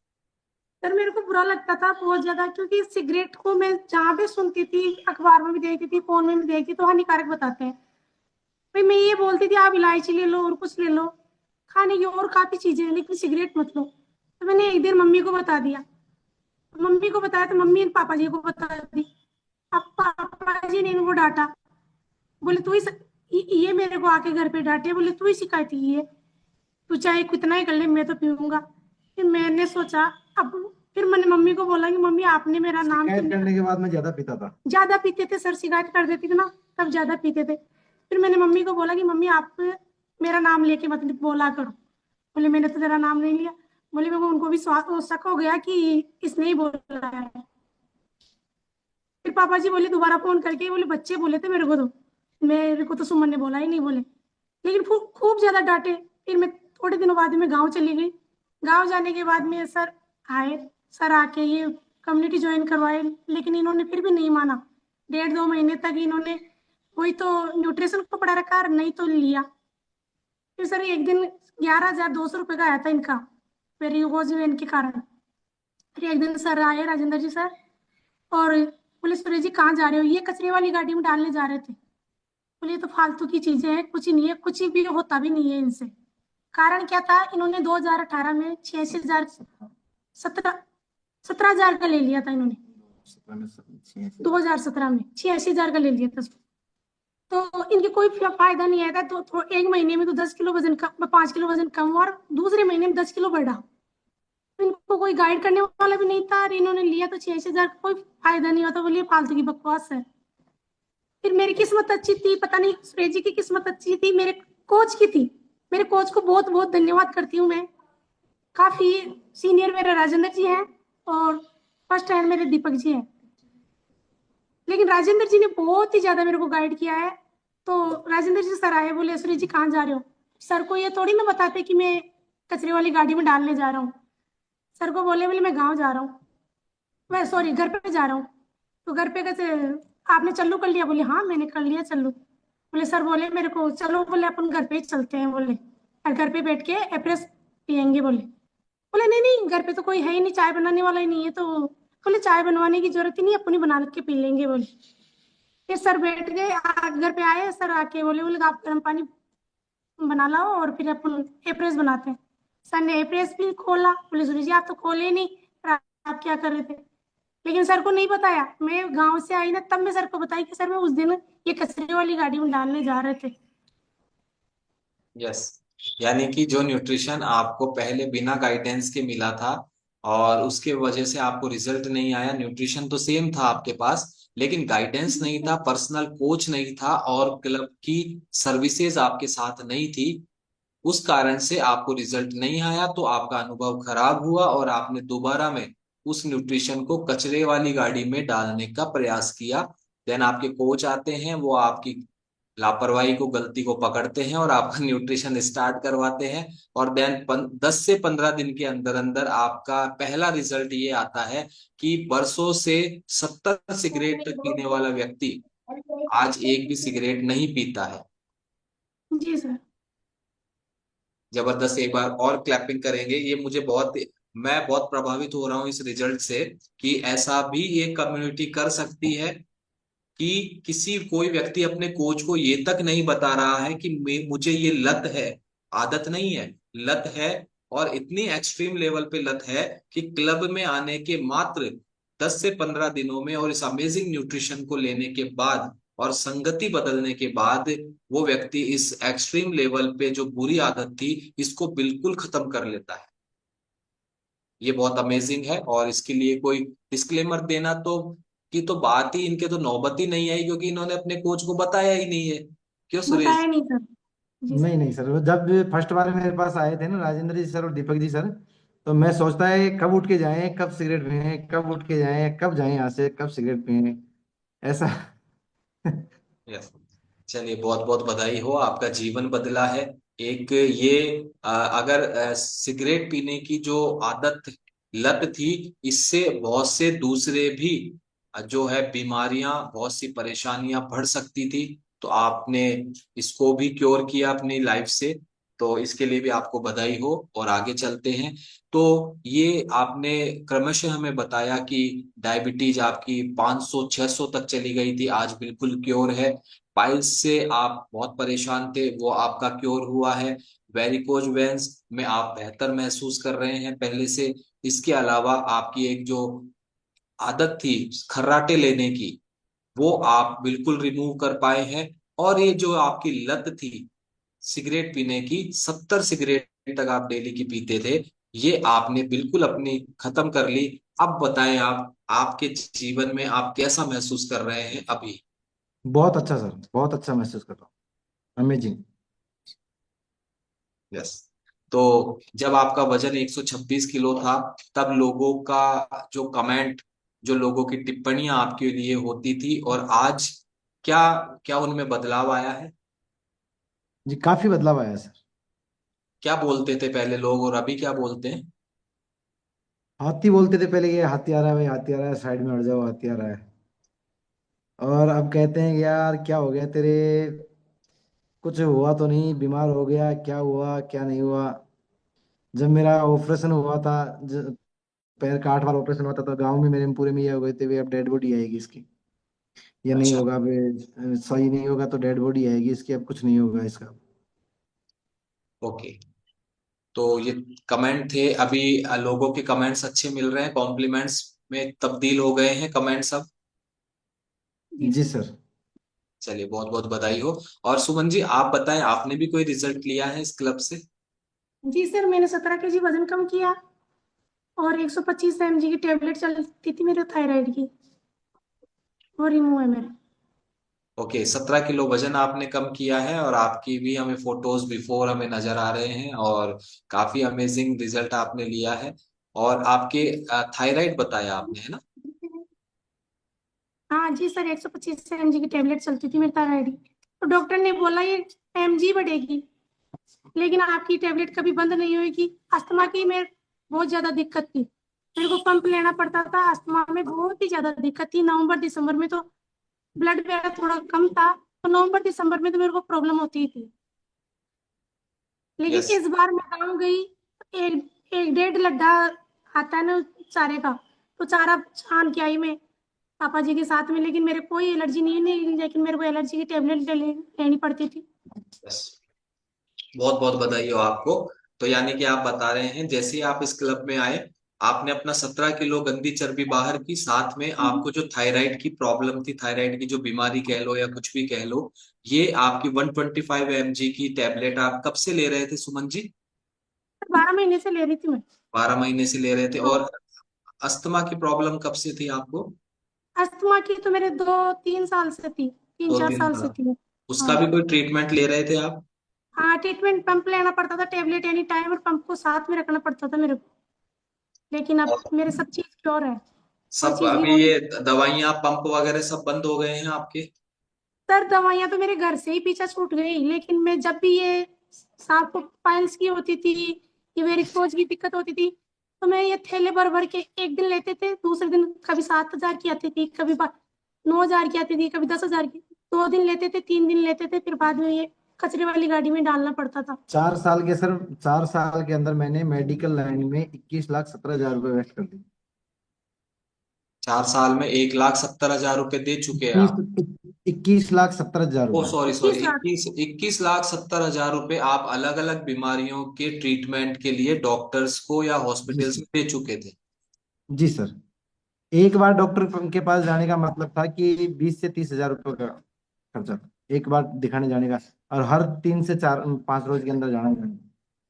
सर मेरे को बुरा लगता था बहुत ज्यादा, क्योंकि सिगरेट को मैं जहाँ भी सुनती थी, अखबार में भी देखती थी, फोन में भी देखती, तो हानिकारक बताते हैं। भाई मैं ये बोलती थी आप इलायची ले लो और कुछ ले लो, खाने की और काफी चीजें हैं, लेकिन सिगरेट मत लो। तो मैंने एक दिन मम्मी को बता दिया। मम्मी को बताया तो मम्मी ने पापा जी को बता दी। अब पापा जी ने इनको डांटा। बोले तू ही ये मेरे को आके घर पे डांटे, बोले तू ही शिकायत ही है, तू चाहे कितना ही कर ले, मैं तो पीऊंगा। फिर मैंने सोचा, अब फिर मैंने मम्मी को बोला कि मम्मी आपने मेरा नाम क्यों शिकायत लिया। करने के बाद मैं ज्यादा पीता था। ज्यादा पीते थे सर, शिकायत कर देती थी ना, तब ज्यादा पीते थे। फिर मैंने मम्मी को बोला कि मम्मी आप मेरा नाम लेके मत बोला करो। बोले मैंने तो तेरा नाम नहीं लिया। बोले मेरे को, उनको भी शक हो गया कि इसने ही बोला है। फिर पापा जी बोले दोबारा फोन करके, बोले बच्चे बोले थे मेरे को तो सुमन ने बोला ही नहीं, बोले। लेकिन खूब ज्यादा डांटे। फिर मैं थोड़े दिनों बाद में गांव चली गई। गांव जाने के बाद में सर आए। सर आके ये कम्युनिटी ज्वाइन करवाए, लेकिन इन्होंने फिर भी नहीं माना। 1.5-2 महीने तक इन्होंने वही तो न्यूट्रिशन को पढ़ा रखा, नहीं तो लिया। फिर सर एक दिन 11,200 रुपये का आया था इनका, वेरिकोज वेन के कारण। फिर एक दिन सर आए, राजेंद्र जी सर, और बोले सुरेश जी कहाँ जा रहे हो, ये कचरे वाली गाड़ी में डालने जा रहे थे। बोले ये तो फालतू की चीजें हैं, कुछ ही नहीं है, कुछ भी होता भी नहीं है इनसे। कारण क्या था, इन्होंने 2018 में 86,000, 17,000 का ले लिया था इन्होंने। 2017 में 86,000 का ले लिया था। तो इनके कोई फायदा नहीं आया था। तो एक महीने में तो 10 किलो वजन कम, 5 किलो वजन कम हुआ, और दूसरे महीने में 10 किलो बढ़ा। तो इनको कोई गाइड करने वाला भी नहीं था, और इन्होंने लिया तो 86,000 का, कोई फायदा नहीं होता। बोलिए फालतू की बकवास है। फिर मेरी किस्मत अच्छी थी, पता नहीं सुरेश जी की किस्मत अच्छी थी, मेरे कोच की थी। मेरे कोच को बहुत बहुत धन्यवाद करती हूँ मैं। काफी सीनियर मेरे राजेंद्र जी हैं, और फर्स्ट हैंड मेरे दीपक जी हैं। लेकिन राजेंद्र जी ने बहुत ही ज्यादा मेरे को गाइड किया है। तो राजेंद्र जी सर आए, बोले सुरेश जी कहाँ जा रहे हो। सर को ये थोड़ी ना बताते कि मैं कचरे वाली गाड़ी में डालने जा रहा हूँ। सर को बोले मैं गाँव जा रहा हूँ, मैं सॉरी घर पे जा रहा हूँ। तो घर पे कैसे, आपने चल्लू कर लिया। बोले हाँ मैंने कर लिया चल्लू। बोले सर बोले मेरे को चलो, बोले अपन घर पे ही चलते हैं, बोले और घर पे बैठ के एप्रेस पियेंगे, बोले। बोले नहीं नहीं, घर पे तो कोई है ही नहीं, चाय बनाने वाला ही नहीं है। तो बोले चाय बनवाने की जरूरत ही नहीं, अपनी बना के पी लेंगे, बोले। फिर सर बैठ गए, घर पे आए सर, आके बोले बोले आप गर्म पानी बना लाओ और फिर अपन एप्रेस बनाते हैं। सर ने एप्रेस भी खोला। बोले सूरज जी आप तो खोले ही नहीं, पर आप क्या कर रहे थे। लेकिन सर को नहीं बताया, मैं गांव से आई ना, तब मैं सर को बताई कि सर मैं उस दिन ये कचरे वाली गाड़ी में डालने जा रहे थे। यस, यानी कि जो न्यूट्रिशन आपको पहले बिना गाइडेंस के मिला था, और उसके वजह से आपको रिजल्ट नहीं आया, न्यूट्रिशन तो सेम था आपके पास, लेकिन गाइडेंस नहीं था, पर्सनल कोच नहीं था, और क्लब की सर्विसेज आपके साथ नहीं थी, उस कारण से आपको रिजल्ट नहीं आया। तो आपका अनुभव खराब हुआ, और आपने दोबारा में उस न्यूट्रिशन को कचरे वाली गाड़ी में डालने का प्रयास किया। देन आपके कोच आते हैं, वो आपकी लापरवाही को, गलती को पकड़ते हैं और आपका न्यूट्रिशन स्टार्ट करवाते हैं। और देन 10 से 15 दिन के अंदर अंदर आपका पहला रिजल्ट ये आता है कि बरसों से 70 सिगरेट पीने वाला व्यक्ति आज एक भी सिगरेट नहीं पीता है। जी सर। जबरदस्त, एक बार और क्लैपिंग करेंगे। ये मुझे बहुत, मैं बहुत प्रभावित हो रहा हूँ इस रिजल्ट से, कि ऐसा भी ये कम्युनिटी कर सकती है कि किसी कोई व्यक्ति अपने कोच को ये तक नहीं बता रहा है कि मुझे ये लत है, आदत नहीं है, लत है। और इतनी एक्सट्रीम लेवल पे लत है कि क्लब में आने के मात्र 10 से 15 दिनों में और इस अमेजिंग न्यूट्रिशन को लेने के बाद और संगति बदलने के बाद वो व्यक्ति इस एक्सट्रीम लेवल पे जो बुरी आदत थी इसको बिल्कुल खत्म कर लेता है। ये बहुत अमेजिंग है। और इसके लिए कोई डिस्क्लेमर देना तो की तो बात ही इनके तो नौबत ही नहीं आई, क्योंकि इन्होंने अपने कोच को बताया ही नहीं है। क्यों बताया सुरेश? नहीं सर। जी नहीं सर। नहीं सर, वो जब फर्स्ट बार मेरे पास आए थे ना राजेंद्र जी सर और दीपक जी सर, तो मैं सोचता है कब उठ के जाएं, कब सिगरेट पिएं, कब उठ के जाएं, कब जाएं यहाँ से, कब सिगरेट पिएं, ऐसा। यस। चलिए, बहुत बहुत बधाई हो, आपका जीवन बदला है। एक ये अगर सिगरेट पीने की जो आदत लत थी, इससे बहुत से दूसरे भी जो है बीमारियां, बहुत सी परेशानियां बढ़ सकती थी। तो आपने इसको भी क्योर किया अपनी लाइफ से, तो इसके लिए भी आपको बधाई हो। और आगे चलते हैं। तो ये आपने क्रमशः हमें बताया कि डायबिटीज आपकी 500-600 तक चली गई थी, आज बिल्कुल क्योर है। पाइल्स से आप बहुत परेशान थे, वो आपका क्योर हुआ है। वेरिकोज वेन्स में आप बेहतर महसूस कर रहे हैं पहले से। इसके अलावा आपकी एक जो आदत थी खर्राटे लेने की, वो आप बिल्कुल रिमूव कर पाए हैं। और ये जो आपकी लत थी सिगरेट पीने की, 70 सिगरेट तक आप डेली की पीते थे, ये आपने बिल्कुल अपनी खत्म कर ली। अब बताएं आप, आपके जीवन में आप कैसा महसूस कर रहे हैं अभी? बहुत अच्छा सर, बहुत अच्छा महसूस कर रहा हूँ, अमेजिंग। यस। तो जब आपका वजन 126 किलो था, तब लोगों का जो कमेंट, जो लोगों की टिप्पणियां आपके लिए होती थी, और आज क्या क्या उनमें बदलाव आया है? जी काफी बदलाव आया है सर। क्या बोलते थे पहले लोग और अभी क्या बोलते हैं? हाथी बोलते थे पहले, ये हाथी आ रहा है भाई, हाथी आ रहा है, साइड में हट जाओ, हाथी आ रहा है। और अब कहते हैं कि यार क्या हो गया तेरे, कुछ हुआ तो नहीं, बीमार हो गया, क्या हुआ क्या नहीं हुआ। जब मेरा ऑपरेशन हुआ था, पैर का 8 बार ऑपरेशन हुआ था, तो गांव में मेरे पूरे में ये हो गए थे, "वे अब डेड बॉडी आएगी इसकी, ये नहीं अच्छा। होगा, सही नहीं होगा तो डेड बॉडी आएगी इसकी, अब कुछ नहीं होगा इसका"। ओके। तो ये कमेंट थे। अभी लोगों के कमेंट्स अच्छे मिल रहे हैं, कॉम्प्लीमेंट्स में तब्दील हो गए हैं कमेंट्स अब? जी जी सर। सर। चलिए, बहुत बहुत बधाई हो। और सुमन जी, आप बताएं, आपने भी कोई रिजल्ट लिया है इस क्लब से? जी सर, मैंने 17 kg वजन कम किया और 125 mg की टेबलेट चलती थी मेरे थायराइड की, वो रिमूव है मेरा। ओके, 17 किलो वजन आपने कम किया है, और आपकी भी हमें फोटोज बिफोर हमें नजर आ रहे हैं, और काफी अमेजिंग रिजल्ट आपने लिया है। और आपके थायराइड बताया आपने, है ना? हाँ जी सर, 125 mg की टेबलेट चलती थी मेरे थायराइड की। तो डॉक्टर ने बोला ये mg बढ़ेगी, लेकिन आपकी टेबलेट कभी बंद नहीं होगी। अस्थमा की मेरे बहुत ज्यादा दिक्कत थी, मेरे को पंप लेना पड़ता था, अस्थमा में बहुत ही ज्यादा दिक्कत थी। नवंबर दिसंबर में तो ब्लड मेरा थोड़ा कम था, तो नवंबर दिसंबर में तो मेरे को प्रॉब्लम होती ही थी। लेकिन यस। इस बार मैं गाँव गई, एक एक डेढ़ लड्डा आता है ना चारे का, तो चारा छान के आई मैं पापा जी के साथ में। लेकिन मेरे कोई एलर्जी नहीं, लेकिन मेरे को एलर्जी की टेबलेट लेनी पड़ती थी। यस। बहुत बहुत बधाई हो आपको। तो यानी कि आप बता रहे हैं, जैसे ही आप इस क्लब में आए, आपने अपना 17 किलो गंदी चर्बी बाहर की, साथ में आपको जो थायराइड की प्रॉब्लम थी, थायराइड की जो बीमारी कह लो या कुछ भी कह लो, ये आपकी 125 mg की टैबलेट आप कब से ले रहे थे सुमन जी? 12 महीने से ले रही थी मैं। 12 महीने से ले रहे थे। हाँ। और अस्थमा की प्रॉब्लम कब से थी आपको? अस्थमा की तो मेरे 2-3 साल से थी, तीन दो चार तीन साल से साल थी। उसका हाँ। भी कोई ट्रीटमेंट ले रहे थे आप? हाँ, ट्रीटमेंट पंप लेना पड़ता था, टेबलेट एनी टाइम, और पंप को साथ में रखना पड़ता था मेरे को। लेकिन अब और मेरे सब चीज क्योर है, कोई सब चीज नहीं अभी होनी। ये दवाइयाँ पंप वगैरह सब बंद हो गए हैं आपके? सर दवाइयाँ तो मेरे घर से ही पीछा छूट गई, लेकिन मैं जब भी ये सांप पाइल्स की होती थी, ये वेरिकोज की दिक्कत होती थी, तो मैं ये थैले भर भर के एक दिन लेते थे, दूसरे दिन कभी 7,000 की आती थी, कभी 9,000 की आती थी, कभी 10,000 की। 2 दिन लेते थे, 3 दिन लेते थे, फिर बाद में ये कचरे वाली गाड़ी में डालना पड़ता था। 4 साल के सर, 4 साल के अंदर मैंने मेडिकल लाइन में 21,17,000 रुपये वेस्ट कर दिए। 4 साल में 1,70,000 रुपए दे चुके हैं इक्कीस आप? 21,70,000 रुपये। ओ सॉरी सॉरी, 21 लाख। 21,70,000 रुपए आप अलग अलग बीमारियों के ट्रीटमेंट के लिए डॉक्टर्स को या जी हॉस्पिटल्स सर। में दे चुके थे? जी सर। एक बार डॉक्टर के पास जाने का मतलब था कि 20 से 30 हजार रुपये का खर्चा था, एक बार दिखाने जाने का। और हर 3 से 4 5 रोज के अंदर जाना जाना।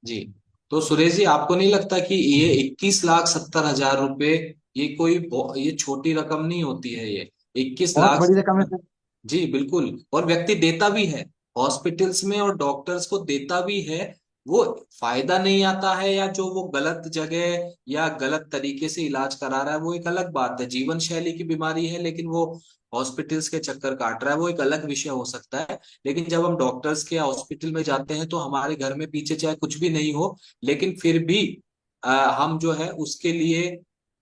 जी। तो सुरेश जी, आपको नहीं लगता कि ये 21,70,000 रुपए, ये कोई ये छोटी रकम नहीं होती है ये? इक्कीस बहुत लाख बड़ी रकम है सर। जी बिल्कुल। और व्यक्ति देता भी है हॉस्पिटल्स में और डॉक्टर्स को देता भी है। वो फायदा नहीं आता है, या जो वो गलत जगह या गलत तरीके से इलाज करा रहा है वो एक अलग बात है। जीवन शैली की बीमारी है, लेकिन वो हॉस्पिटल्स के चक्कर काट रहा है, वो एक अलग विषय हो सकता है। लेकिन जब हम डॉक्टर्स के हॉस्पिटल में जाते हैं तो हमारे घर में पीछे चाहे कुछ भी नहीं हो, लेकिन फिर भी हम जो है उसके लिए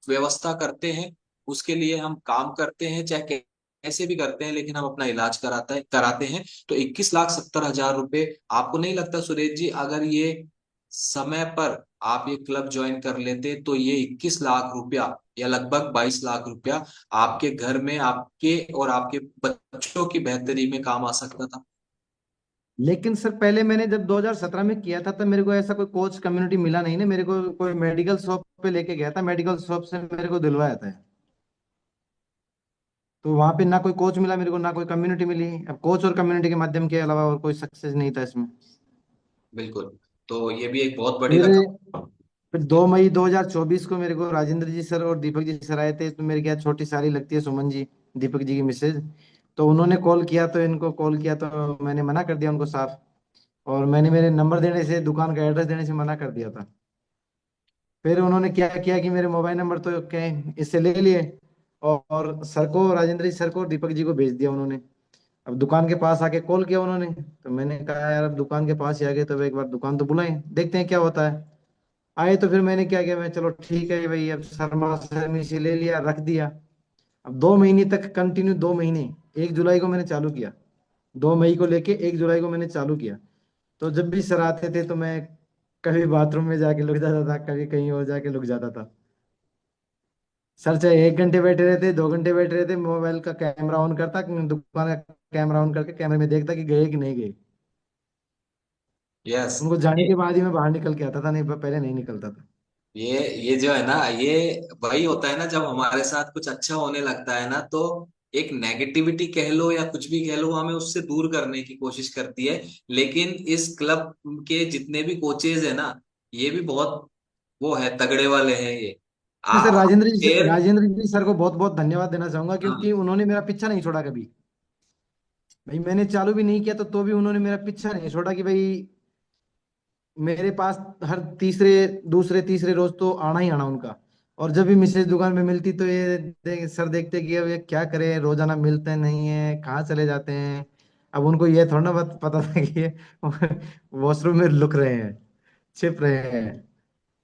व्यवस्था करते हैं, उसके लिए हम काम करते हैं, चाहे ऐसे भी करते हैं, लेकिन हम अपना इलाज कराते हैं। तो 21,70,000 रुपए, आपको नहीं लगता सुरेश जी, अगर ये समय पर आप ये क्लब ज्वाइन कर लेते तो ये 21 लाख रुपया या लगभग 22 लाख रुपया आपके घर में, आपके और आपके बच्चों की बेहतरी में काम आ सकता था। लेकिन सर पहले मैंने जब 2017 में किया था तब मेरे को ऐसा कोई कोच कम्युनिटी मिला नहीं ना, मेरे को कोई मेडिकल शॉप पे लेके गया था, मेडिकल शॉप से मेरे को दिलवाया था। तो वहां पे ना कोई कोच मिला मेरे को, ना कोई कम्युनिटी मिली। अब कोच और कम्युनिटी के माध्यम के अलावा और कोई सक्सेस नहीं था इसमें। बिल्कुल। तो ये भी एक बहुत बड़ी फिर रकम। फिर 2 मई 2024 को मेरे को राजेंद्र जी सर और दीपक जी सर आए थे। तो मेरे क्या छोटी साली लगती है सुमन जी, दीपक जी की मिसेज। तो उन्होंने कॉल किया, तो इनको कॉल किया तो मैंने मना कर दिया उनको साफ। और मैंने मेरे नंबर देने से, दुकान का एड्रेस देने से मना कर दिया था। फिर उन्होंने क्या किया कि मेरे मोबाइल नंबर तो क्या है, इससे ले लिए। और सर को, राजेंद्र जी सर को और दीपक जी को भेज दिया उन्होंने। अब दुकान के पास आके कॉल किया उन्होंने, तो मैंने कहा यार अब दुकान के पास ही आ गए तो एक बार दुकान तो बुलाएं, देखते हैं क्या होता है। आए तो फिर मैंने क्या किया, मैं चलो ठीक है भाई, अब शर्मा शर्मी से ले लिया, रख दिया। अब 2 महीने तक कंटिन्यू, 2 महीने, 1 जुलाई को मैंने चालू किया। 2 मई को लेके 1 जुलाई को मैंने चालू किया। तो जब भी सर आते थे तो मैं कभी बाथरूम में जाके लुक जाता था, कभी कहीं और जाके लुक जाता था। सर चाहे 1 घंटे बैठे रहते, 2 घंटे बैठे रहते, मोबाइल का कैमरा ऑन करता, दुकान का कैमरा ऑन करके कैमरे में देखता कि गए कि नहीं गए। यस। उनको जाने के बाद ही मैं बाहर निकल के आता था, नहीं पहले नहीं निकलता था। ये जो है ना, ये वही होता है ना, जब हमारे साथ कुछ अच्छा होने लगता है ना, तो एक नेगेटिविटी कह लो या कुछ भी कह लो, हमें उससे दूर करने की कोशिश करती है। लेकिन इस क्लब के जितने भी कोचेज है ना, ये भी बहुत वो है, तगड़े वाले हैं ये। मैं सर हम शेर। राजेंद्र जी सर को बहुत बहुत धन्यवाद देना चाहूंगा, क्योंकि हाँ। उन्होंने मेरा पीछा नहीं छोड़ा कभी। भाई मैंने चालू भी नहीं किया तो भी उन्होंने मेरा पीछा नहीं छोड़ा कि भाई मेरे पास हर तीसरे, दूसरे तीसरे रोज तो आना ही आना उनका। और जब भी मिसेज दुकान में मिलती तो ये सर देखते कि अब ये क्या करे, रोजाना मिलते नहीं है, कहाँ चले जाते हैं। अब उनको ये थोड़ा ना पता था कि ये वॉशरूम में लुक रहे हैं, छिप रहे हैं।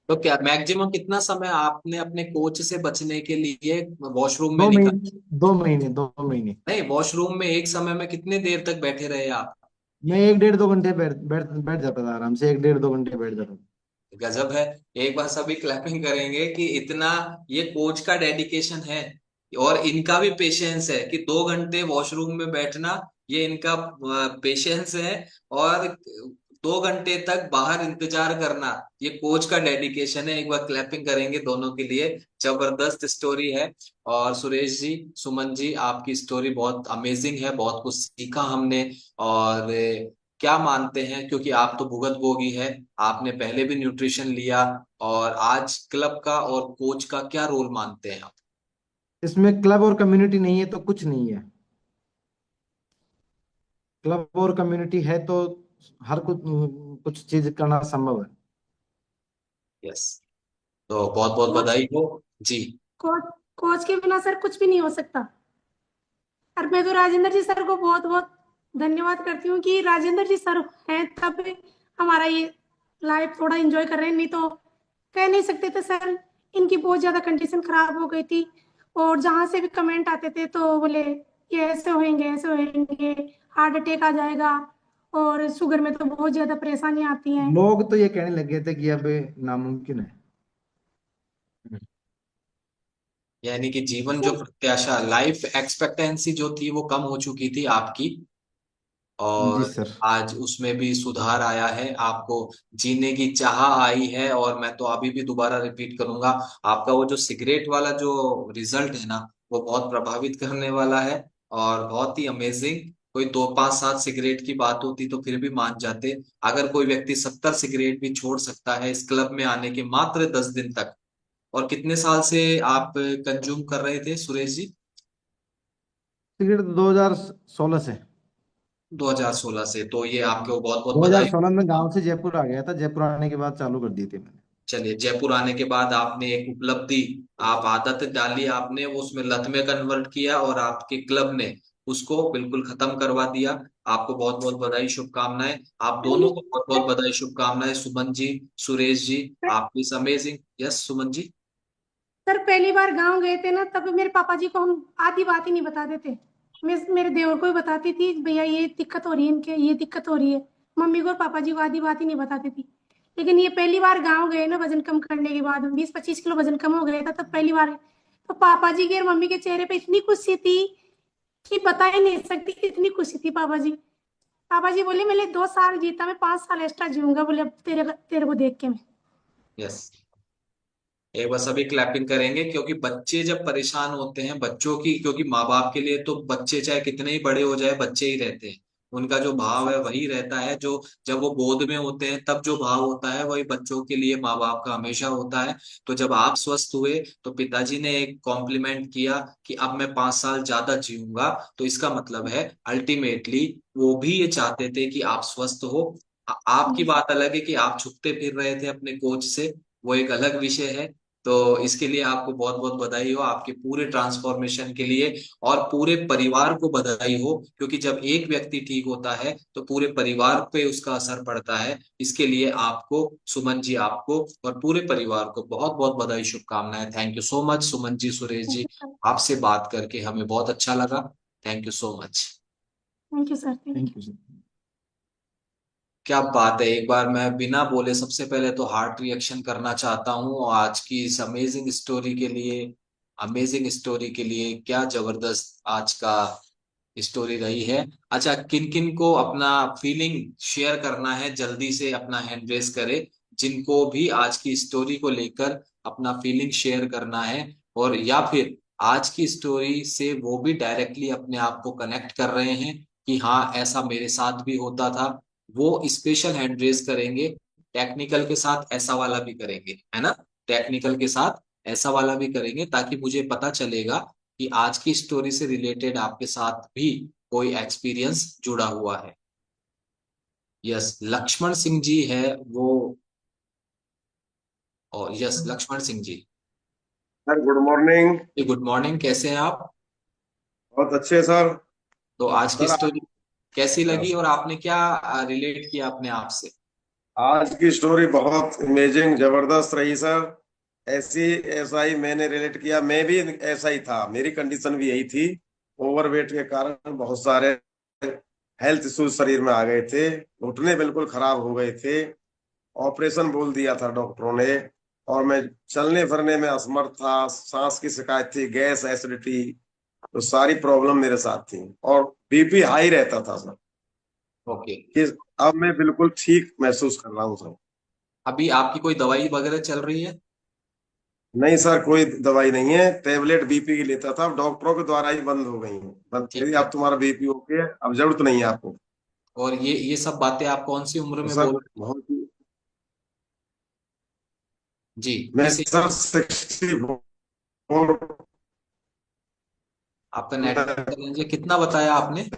तो क्या मैक्सिमम कितना समय आपने अपने कोच से बचने के लिए वॉशरूम में दो निकाला? महीने 2 महीने 2 महीने। नहीं, वॉशरूम में एक समय में कितने देर तक बैठे रहे आप? मैं 1 1.5 2 घंटे बैठ जाता था आराम से, 1 1.5 2 घंटे बैठ जाता था। गजब है। एक बार सभी क्लैपिंग करेंगे कि इतना ये कोच का डेडिकेशन है, और इनका भी पेशेंस है कि 2 घंटे वॉशरूम में बैठना, ये इनका पेशेंस है। और 2 घंटे तक बाहर इंतजार करना, ये कोच का डेडिकेशन है। एक बार क्लैपिंग करेंगे दोनों के लिए। जबरदस्त स्टोरी है। और सुरेश जी, सुमन जी, आपकी स्टोरी बहुत अमेजिंग है, बहुत कुछ सीखा हमने। और क्या मानते हैं, क्योंकि आप तो भुगतभोगी है, आपने पहले भी न्यूट्रिशन लिया, और आज क्लब का और कोच का क्या रोल मानते हैं आप? इसमें क्लब और कम्युनिटी नहीं है तो कुछ नहीं है। क्लब और कम्युनिटी है तो हर कुछ कुछ चीज करना संभव है। यस। तो बहुत बहुत कोच बधाई हो। जी। कोच कोच के बिना सर कुछ भी नहीं हो सकता। और मैं तो राजेंद्र जी सर को बहुत बहुत धन्यवाद करती हूँ कि राजेंद्र जी सर हैं तब हमारा ये लाइफ थोड़ा एंजॉय कर रहे हैं, नहीं तो कह नहीं सकते थे सर। इनकी बहुत ज्यादा कंडीशन खराब हो गई थी, और जहां से भी कमेंट आते थे तो बोले ये ऐसे होंगे, ऐसे होंगे, हार्ट अटैक आ जाएगा, और शुगर में तो बहुत ज्यादा परेशानी आती है। लोग तो ये कहने लगे थे कि अब नामुमकिन है। यानी कि जीवन जो सर प्रत्याशा, लाइफ एक्सपेक्टेंसी जो थी वो कम हो चुकी थी आपकी। जी और सर। आज उसमें भी सुधार आया है, आपको जीने की चाह आई है। और मैं तो अभी भी दोबारा रिपीट करूंगा, आपका वो जो सिगरेट वाला जो रिजल्ट है ना, वो बहुत प्रभावित करने वाला है और बहुत ही अमेजिंग। कोई 2 5 7 सिगरेट की बात होती तो फिर भी मान जाते, अगर कोई व्यक्ति 70 सिगरेट भी छोड़ सकता है इस क्लब में आने के मात्र 10 दिन तक। और कितने साल से आप कंज्यूम कर रहे थे सुरेश जी? सिगरेट 2016 से। 2016 से, तो ये आपको बहुत बहुत बधाई। 2016 में गांव से जयपुर आ गया था, जयपुर आने के बाद चालू कर दी थी मैंने। चलिए, जयपुर आने के बाद आपने एक उपलब्धि, आप आदत डाली आपने, वो उसमें लत में कन्वर्ट किया और आपके क्लब ने उसको बिल्कुल खत्म करवा दिया। आपको बहुत बहुत बधाई, शुभकामनाएं। आप दोनों को बहुत बहुत बधाई, शुभकामनाएं, सुमन जी, सुरेश जी। आप इस amazing. Yes Suman ji. Sir पहली बार गांव गए थे ना, तब मेरे पापा जी को हम आधी बात ही नहीं बताते थे। मैं मेरे देवर को ही बताती थी, भैया ये दिक्कत हो रही है, इनके ये दिक्कत हो रही है। मम्मी को और पापा जी को आधी बात ही नहीं बताती थी। लेकिन ये पहली बार गांव गए ना, वजन कम करने के बाद 20-25 किलो वजन कम हो गया था, तब पहली बार। तो पापा जी की और मम्मी के चेहरे पे इतनी खुशी थी कि बता ही नहीं सकती कितनी खुशी थी पापा जी। पापा जी बोले, मैंने 2 साल जीता, मैं 5 साल एक्स्ट्रा जीऊंगा, बोले अब तेरे तेरे को देख के मैं। यस, एक बार सभी क्लैपिंग करेंगे, क्योंकि बच्चे जब परेशान होते हैं, बच्चों की, क्योंकि माँ बाप के लिए तो बच्चे चाहे कितने ही बड़े हो जाए बच्चे ही रहते हैं। उनका जो भाव है वही रहता है, जो जब वो गोद में होते हैं तब जो भाव होता है वही बच्चों के लिए माँ बाप का हमेशा होता है। तो जब आप स्वस्थ हुए तो पिताजी ने एक कॉम्प्लीमेंट किया कि अब मैं 5 साल ज्यादा जीऊंगा, तो इसका मतलब है अल्टीमेटली वो भी ये चाहते थे कि आप स्वस्थ हो। आपकी बात अलग है कि आप छुपते फिर रहे थे अपने कोच से, वो एक अलग विषय है। तो इसके लिए आपको बहुत बहुत बधाई हो, आपके पूरे ट्रांसफॉर्मेशन के लिए। और पूरे परिवार को बधाई हो, क्योंकि जब एक व्यक्ति ठीक होता है तो पूरे परिवार पे उसका असर पड़ता है। इसके लिए आपको, सुमन जी, आपको और पूरे परिवार को बहुत बहुत बधाई, शुभकामनाएं। Thank you so much Suman ji, Suresh ji. आपसे बात करके हमें बहुत अच्छा लगा। Thank you so much. Thank you sir, thank thank you. You sir. क्या बात है, एक बार मैं बिना बोले सबसे पहले तो हार्ट रिएक्शन करना चाहता हूँ आज की इस अमेजिंग स्टोरी के लिए। अमेजिंग स्टोरी के लिए, क्या जबरदस्त आज का स्टोरी रही है। अच्छा, किन किन को अपना फीलिंग शेयर करना है, जल्दी से अपना हैंड रेस करे, जिनको भी आज की स्टोरी को लेकर अपना फीलिंग शेयर करना है। और या फिर आज की स्टोरी से वो भी डायरेक्टली अपने आप को कनेक्ट कर रहे हैं कि हाँ ऐसा मेरे साथ भी होता था, वो स्पेशल हैंड रेस करेंगे। टेक्निकल के साथ ऐसा वाला भी करेंगे, है ना? टेक्निकल के साथ ऐसा वाला भी करेंगे, ताकि मुझे पता चलेगा कि आज की स्टोरी से रिलेटेड आपके साथ भी कोई एक्सपीरियंस जुड़ा हुआ है। यस, लक्ष्मण सिंह जी है वो। और yes, Lakshman Singh ji. Sir good morning. Good morning, कैसे हैं आप? बहुत अच्छे सर। तो आज की सर स्टोरी कैसी लगी, आज और आपने क्या रिलेट किया अपने आप से? आज की स्टोरी बहुत इमेजिंग जबरदस्त रही सर। ऐसी ऐसा ही मैंने रिलेट किया, मैं भी ऐसा ही था, मेरी कंडीशन भी यही थी। ओवरवेट के कारण बहुत सारे हेल्थ इश्यूज शरीर में आ गए थे। घुटने बिल्कुल खराब हो गए थे। ऑपरेशन बोल दिया था डॉक्टरों ने। और मैं चलने फिरने में असमर्थ था, सांस की शिकायत थी, गैस एसिडिटी, तो सारी प्रॉब्लम मेरे साथ थी। और बीपी हाई रहता था सर। ओके। कि अब मैं बिल्कुल ठीक महसूस कर रहा हूँ सर। अभी आपकी कोई दवाई वगैरह चल रही है? नहीं सर, कोई दवाई नहीं है। टेबलेट बीपी की लेता था, अब डॉक्टरों के द्वारा ही बंद हो गई है। बंद कह ठीक दिया, है। अब तुम्हारा बीपी ओके है, अब जरूरत नहीं है आपको। और ये सब बातें आप कौन सी उम्र तो में सर बोल? बहुत जी, मैं किस? सर 64 आपका में नेटवर्क चैलेंज है, कितना बताया आपने?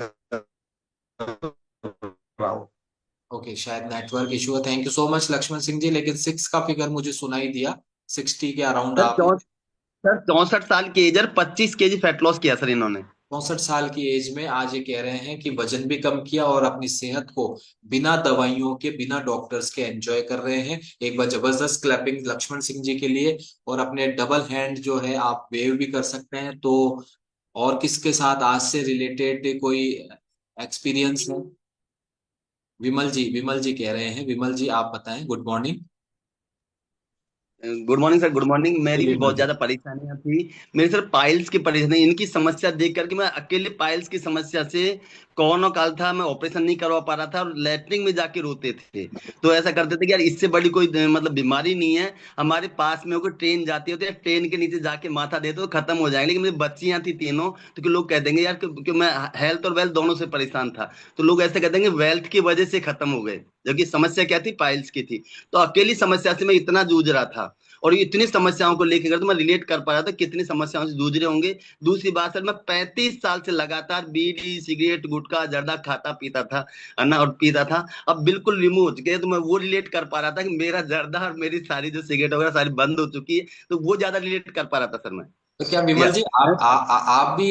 रहा हूँ। ओके, शायद नेटवर्क इशू है। Thank you so much Lakshman Singh ji, लेकिन 6 का फिगर मुझे सुनाई दिया। 60 के अराउंड सर आप। सर 64 साल की एज और 25 केजी फैट लॉस किया सर इन्होंने। 64 साल की एज में आज ये कह रहे हैं कि वजन भी कम किया और अपनी सेहत को बिना दवाइयों के, बिना डॉक्टर्स के एंजॉय कर रहे हैं। एक बार जबरदस्त क्लैपिंग लक्ष्मण सिंह जी के लिए। और अपने डबल हैंड जो है आप वेव भी कर सकते हैं। तो और किसके साथ आज से रिलेटेड कोई एक्सपीरियंस है? विमल जी, विमल जी कह रहे हैं। विमल जी आप बताएं। Good morning. Good morning sir, good morning. मेरी जी भी बहुत जी। ज्यादा परेशानियां थी। मेरी सर पाइल्स की परेशानी, इनकी समस्या देख करके मैं अकेले पाइल्स की समस्या से कौन काल था, मैं ऑपरेशन नहीं करवा पा रहा था और लैटरिन में जाके रोते थे। तो ऐसा करते थे कि यार इससे बड़ी कोई मतलब बीमारी नहीं है, हमारे पास में कोई ट्रेन जाती होती है, ट्रेन के नीचे जाके माथा दे तो खत्म हो जाएगा। लेकिन मेरी बच्चियां थी तीनों, तो कि लोग कह देंगे यार कि मैं हेल्थ और वेल्थ दोनों से परेशान था, तो लोग ऐसे कहते हैं कि वेल्थ की वजह से खत्म हो गए, जबकि समस्या क्या थी, पाइल्स की थी। तो अकेली समस्या से मैं इतना जूझ रहा था, और इतनी समस्याओं को लेकर तो मैं रिलेट कर पा रहा था कितनी समस्याओं से जूझ रहे होंगे। दूसरी बात सर, मैं 35 साल से लगातार बीड़ी सिगरेट गुटखा जर्दा खाता पीता था, अन्ना और पीता था। अब बिल्कुल रिमूव हो चुके हैं, तो मैं वो रिलेट कर पा रहा था कि मेरा जर्दा और मेरी सारी जो सिगरेट वगैरह सारी बंद हो चुकी है, तो वो ज्यादा रिलेट कर पा रहा था सर मैं। तो क्या विमल या जी आप भी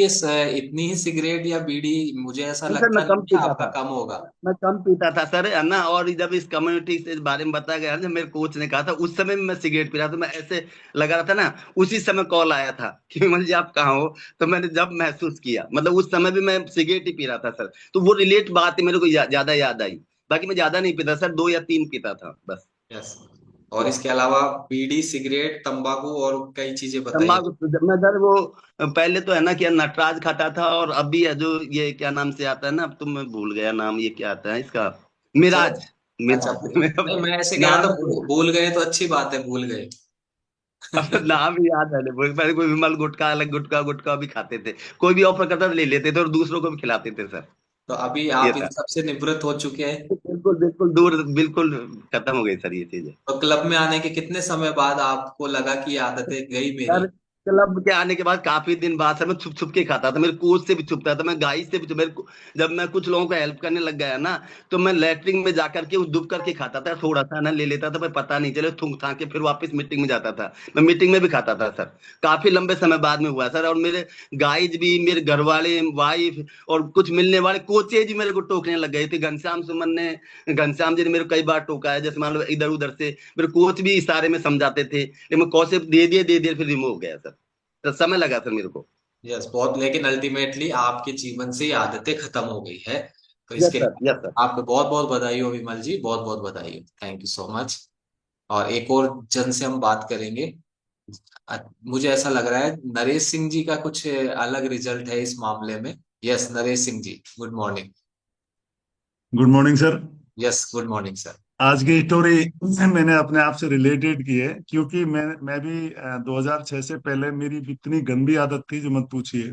इतनी ही सिगरेट या बीड़ी, मुझे ऐसा सर मैं लगता नहीं कम कि पीता आपका था, कम होगा। मैं कम पीता था सर, है ना। और जब इस कम्युनिटी से इस बारे में बताया गया, जब मेरे कोच ने कहा था, उस समय भी मैं सिगरेट पी रहा था, मैं ऐसे लगा रहा था ना, उसी समय कॉल आया था कि विमल जी आप कहाँ हो। तो मैंने जब महसूस किया, मतलब उस समय भी मैं सिगरेट ही पी रहा था सर, तो वो रिलेट बात है मेरे को ज्यादा याद आई। बाकी मैं ज्यादा नहीं पीता सर, 2 या 3 पीता था बस। यस। और इसके अलावा बीड़ी सिगरेट तंबाकू और कई चीजें बताइए। तम्बाकू तो जब मैं सर वो पहले तो है ना कि नटराज खाता था, और अभी है जो ये क्या नाम से आता है ना, अब तो मैं भूल गया नाम, ये क्या आता है इसका, चलो। मिराज। अच्छा मिराज मेरा नहीं, मैं ऐसे कह रहा नाम था है। भूल गए तो अच्छी बात है, भूल गए। अब नाम ही याद है नहीं। पहले कोई विमल गुटखा, अलग गुटखा गुटखा भी खाते थे, कोई भी ऑफर करता था ले लेते थे और दूसरों को भी खिलाते थे सर। तो अभी ये आप इन था, सब से निवृत्त हो चुके हैं। बिल्कुल बिल्कुल दूर, बिल्कुल खत्म हो गई सर ये चीजें। तो क्लब में आने के कितने समय बाद आपको लगा कि ये आदतें गई सर मेरी। क्लब के आने के बाद काफी दिन बाद सर मैं छुप छुप के खाता था, मेरे कोच से भी छुपता था, मैं गाइस से भी जब मैं कुछ लोगों को हेल्प करने लग गया ना, तो मैं लैटरिन में जाकर के डूब करके खाता था, थोड़ा सा ना ले लेता था, मैं पता नहीं चले, थूक था के फिर वापस मीटिंग में जाता था। मैं मीटिंग में भी खाता था सर, काफी लंबे समय बाद में हुआ सर। और मेरे गाइज भी, मेरे घर वाले, वाइफ और कुछ मिलने वाले कोचेज भी मेरे को टोकने लग गए थे। घनश्याम सुमन ने, घनश्याम जी ने मेरे को कई बार टोका है, जैसे मान लो इधर उधर से मेरे कोच भी इशारे में समझाते थे, लेकिन मैं कौन से दे दिए फिर रिमूव हो गया सर। तो समय लगा सर मेरे को। यस बहुत, लेकिन अल्टीमेटली आपके जीवन से ये आदतें खत्म हो गई है। तो यस इसके लिए सर, यस सर। आपको बहुत बहुत बधाई हो विमल जी, बहुत बहुत बधाई हो, थैंक यू सो मच। और एक और जन से हम बात करेंगे। मुझे ऐसा लग रहा है नरेश सिंह जी का कुछ अलग रिजल्ट है इस मामले में। Yes Naresh Singh ji, good morning. Good morning sir. Yes good morning sir. आज की स्टोरी मैंने अपने आप से रिलेटेड की है, क्योंकि मैं भी 2006 से पहले मेरी इतनी गंदी आदत थी जो मत पूछिए।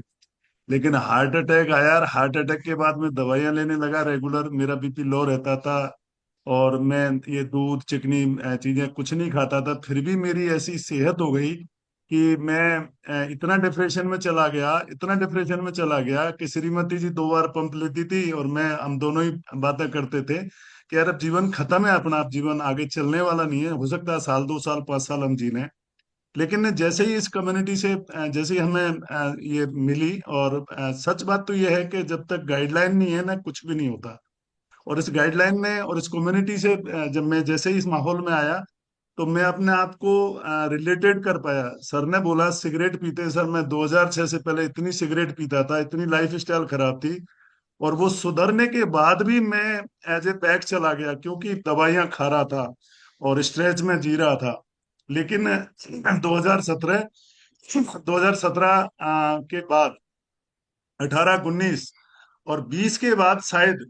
लेकिन हार्ट अटैक आया, और हार्ट अटैक के बाद मैं दवाइयां लेने लगा रेगुलर, मेरा बीपी लो रहता था। और मैं ये दूध चिकनी चीजें कुछ नहीं खाता था, फिर भी मेरी ऐसी सेहत हो गई कि मैं इतना डिप्रेशन में चला गया, इतना डिप्रेशन में चला गया कि श्रीमती जी 2 बार पंप लेती थी और हम दोनों ही बातें करते थे कि यार अब जीवन खत्म है अपना, अब जीवन आगे चलने वाला नहीं है, हो सकता है साल 2 साल 5 साल हम जीने। लेकिन जैसे ही इस कम्युनिटी से जैसे ही हमें ये मिली, और सच बात तो ये है कि जब तक गाइडलाइन नहीं है ना, कुछ भी नहीं होता। और इस गाइडलाइन में और इस कम्युनिटी से जब मैं जैसे ही इस माहौल में आया, तो मैं अपने आप को रिलेटेड कर पाया। सर ने बोला सिगरेट पीते, सर मैं 2006 से पहले इतनी सिगरेट पीता था, इतनी लाइफ स्टाइल खराब थी, और वो सुधरने के बाद भी मैं एज ए बैक चला गया, क्योंकि दवाइयां खा रहा था और स्ट्रेच में जी रहा था। लेकिन 2017 2017 के बाद 18 19 और 20 के बाद शायद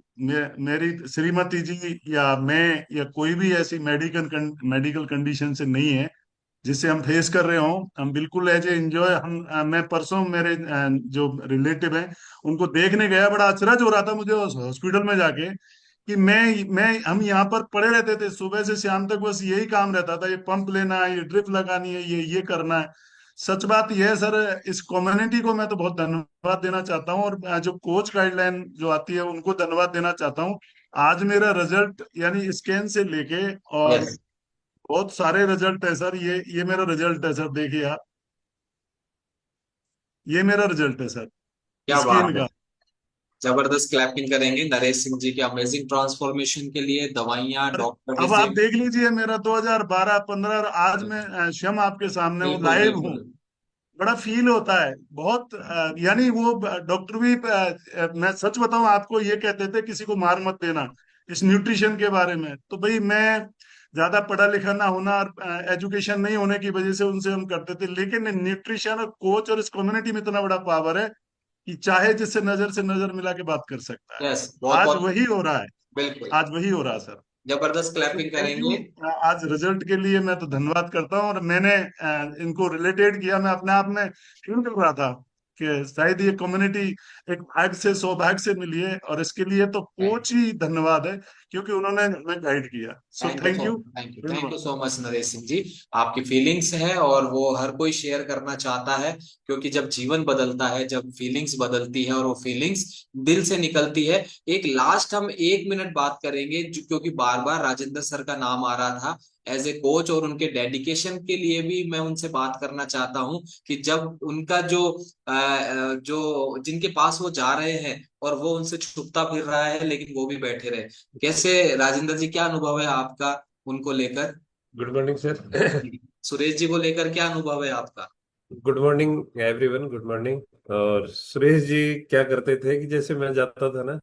मेरी श्रीमती जी या मैं या कोई भी ऐसी मेडिकल कंडीशन से नहीं है जिसे हम फेस कर रहे हो। हम बिल्कुल एज ए एंजॉय, मैं परसों मेरे जो रिलेटिव हैं उनको देखने गया, बड़ा अचरज हो रहा था मुझे हॉस्पिटल में जाके कि मैं हम यहाँ पर पड़े रहते थे सुबह से शाम तक, बस यही काम रहता था, ये पंप लेना है, ये ड्रिप लगानी है, ये करना है। सच बात यह है सर, इस कम्युनिटी को मैं तो बहुत धन्यवाद देना चाहता हूँ, और जो कोच गाइडलाइन जो आती है उनको धन्यवाद देना चाहता हूँ। आज मेरा रिजल्ट यानी स्कैन से लेके और यस बहुत सारे रिजल्ट है सर, ये मेरा रिजल्ट है सर, देखिए आप, ये मेरा रिजल्ट है सर, क्या स्किन बात है। का। जबरदस्त क्लैपिंग करेंगे नरेश सिंह जी के अमेजिंग ट्रांसफॉर्मेशन के लिए, दवाइयां और डॉक्टर के अब आप सेम। देख लीजिए मेरा 2012 15, और आज मैं स्वयं आपके सामने हूँ, बिल्कुल लाइव हूँ। बिल्कुल। बड़ा फील होता है बहुत, यानी वो डॉक्टर भी मैं सच बताऊं आपको, ये कहते थे किसी को मार मत देना इस न्यूट्रिशन के बारे में। तो भाई मैं ज्यादा पढ़ा लिखा ना होना और एजुकेशन नहीं होने की वजह से उनसे हम करते थे, लेकिन न्यूट्रिशन और कोच और इस कम्युनिटी में इतना बड़ा पावर है कि चाहे जिससे नजर मिला के बात कर सकता है। यस, बहुत आज बहुत वही हो रहा है। बिल्कुल, आज वही हो रहा है सर। जबरदस्त तो क्लैपिंग थैंक यू। करेंगे। आज रिजल्ट के लिए मैं तो धन्यवाद करता हूँ, और मैंने इनको रिलेटेड किया, मैं अपने आप में फील कर रहा था कि शायद ये कम्युनिटी एक भाग्य से सौभाग्य से मिली है, और इसके लिए तो कोच ही धन्यवाद है, क्योंकि उन्होंने हमें गाइड किया। So thank you. Thank you so much Naresh Singh ji. आपकी फीलिंग्स है और वो हर कोई शेयर करना चाहता है, क्योंकि जब जीवन बदलता है, जब फीलिंग्स बदलती है और वो फीलिंग्स दिल से निकलती है। एक लास्ट हम 1 मिनट बात करेंगे क्योंकि बार बार राजेंद्र सर का नाम आ रहा था एज ए कोच, और उनके डेडिकेशन के लिए भी मैं उनसे बात करना चाहता हूं कि जब उनका जो जिनके पास वो जा रहे हैं और वो उनसे छुपता फिर रहा है लेकिन वो भी बैठे रहे, कैसे राजेंद्र जी, क्या अनुभव है आपका उनको लेकर? Good morning sir. Suresh ji को लेकर क्या अनुभव है आपका? Good morning everyone, good morning. और सुरेश जी क्या करते थे कि जैसे मैं जाता था ना,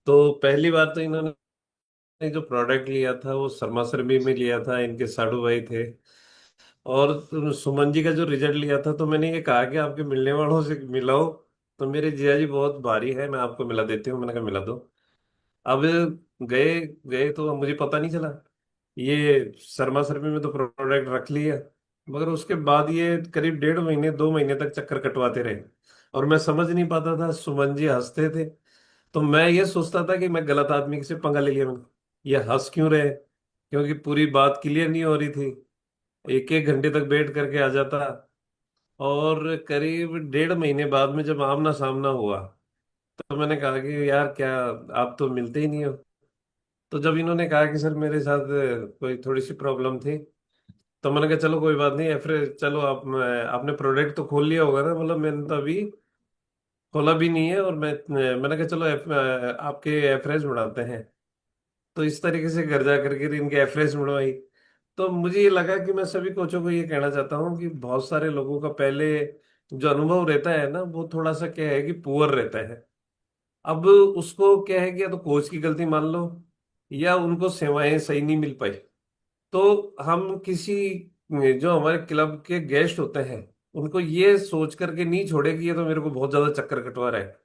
तो पहली बार तो इन्होंने जो प्रोडक्ट लिया था वो शर्मा सरबी में लिया था, इनके साडू भाई थे। और सुमन जी का जो रिजल्ट लिया था, तो मैंने ये कहा कि आपके मिलने वालों से मिलाओ। तो मेरे जिया जी बहुत भारी है, मैं आपको मिला देती हूँ, मैंने कहा मिला दो। अब गए गए तो मुझे पता नहीं चला, ये शर्मा सरबी में तो प्रोडक्ट रख लिया। मगर उसके बाद ये करीब 1.5 महीने 2 महीने तक चक्कर कटवाते रहे, और मैं समझ नहीं पाता था। सुमन जी हंसते थे, तो मैं ये सोचता था कि मैं गलत आदमी से पंगा ले लिया मैंने, ये हंस क्यों रहे, क्योंकि पूरी बात क्लियर नहीं हो रही थी। एक एक घंटे तक वेट करके आ जाता। और करीब 1.5 महीने बाद में जब आमना सामना हुआ, तो मैंने कहा कि यार क्या आप तो मिलते ही नहीं हो। तो जब इन्होंने कहा कि सर मेरे साथ कोई थोड़ी सी प्रॉब्लम थी, तो मैंने कहा चलो कोई बात नहीं, एफरे चलो आप आपने प्रोडक्ट तो खोल लिया होगा ना, मतलब मैंने तो अभी खोला भी नहीं है। और मैंने कहा चलो आपके एफरेज बढ़ाते हैं। तो इस तरीके से घर जा करके इनके एफरेज बढ़वाई। तो मुझे ये लगा कि मैं सभी कोचों को ये कहना चाहता हूँ कि बहुत सारे लोगों का पहले जो अनुभव रहता है ना, वो थोड़ा सा क्या है कि पुअर रहता है। अब उसको क्या है कि या तो कोच की गलती मान लो, या उनको सेवाएं सही नहीं मिल पाई। तो हम किसी जो हमारे क्लब के गेस्ट होते हैं, उनको ये सोच करके नहीं छोड़े कि ये तो मेरे को बहुत ज्यादा चक्कर कटवा रहा है।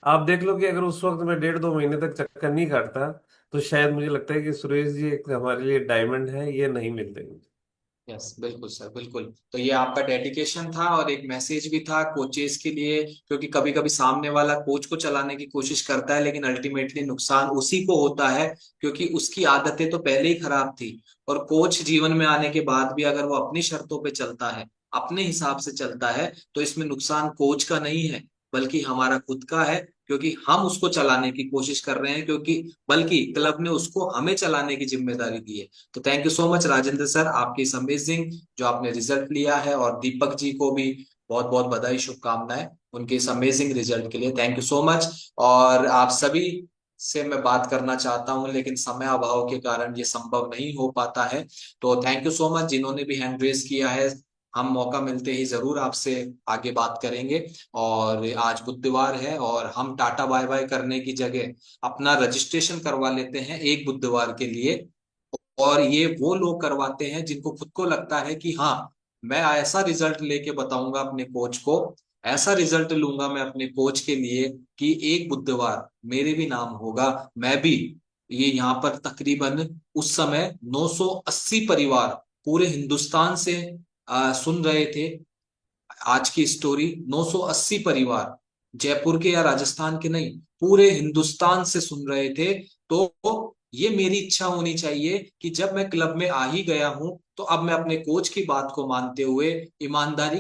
आप देख लो कि अगर उस वक्त मैं 1.5 2 महीने तक चक्कर नहीं काटता, तो शायद मुझे लगता है कि सुरेश जी एक हमारे लिए डायमंड है, ये नहीं मिलते मुझे। यस, बिल्कुल सर, बिल्कुल। तो ये आपका डेडिकेशन था और एक मैसेज भी था कोचेस के लिए, क्योंकि कभी कभी सामने वाला कोच को चलाने की कोशिश करता है लेकिन अल्टीमेटली नुकसान उसी को होता है, क्योंकि उसकी आदतें तो पहले ही खराब थी। और कोच जीवन में आने के बाद भी अगर वो अपनी शर्तों पे चलता है, अपने हिसाब से चलता है, तो इसमें नुकसान कोच का नहीं है बल्कि हमारा खुद का है, क्योंकि हम उसको चलाने की कोशिश कर रहे हैं, क्योंकि बल्कि क्लब ने उसको हमें चलाने की जिम्मेदारी दी है। तो thank you so much Rajendra sir, आपकी इस अमेजिंग जो आपने रिजल्ट लिया है, और दीपक जी को भी बहुत बहुत बधाई, शुभकामनाएं उनके इस अमेजिंग रिजल्ट के लिए। Thank you so much. और आप सभी से मैं बात करना चाहता हूं लेकिन समय अभाव के कारण ये संभव नहीं हो पाता है। तो थैंक यू सो मच जिन्होंने भी हैंड रेज किया है। हम मौका मिलते ही जरूर आपसे आगे बात करेंगे। और आज बुधवार है और हम टाटा बाय बाय करने की जगह अपना रजिस्ट्रेशन करवा लेते हैं एक बुधवार के लिए। और ये वो लोग करवाते हैं जिनको खुद को लगता है कि हाँ, मैं ऐसा रिजल्ट लेके बताऊंगा अपने कोच को, ऐसा रिजल्ट लूंगा मैं अपने कोच के लिए कि एक बुधवार मेरे भी नाम होगा, मैं भी। ये यहाँ पर तकरीबन उस समय 980 परिवार पूरे हिंदुस्तान से सुन रहे थे आज की स्टोरी। 980 परिवार, जयपुर के या राजस्थान के नहीं, पूरे हिंदुस्तान से सुन रहे थे। तो ये मेरी इच्छा होनी चाहिए कि जब मैं क्लब में आ ही गया हूं, तो अब मैं अपने कोच की बात को मानते हुए ईमानदारी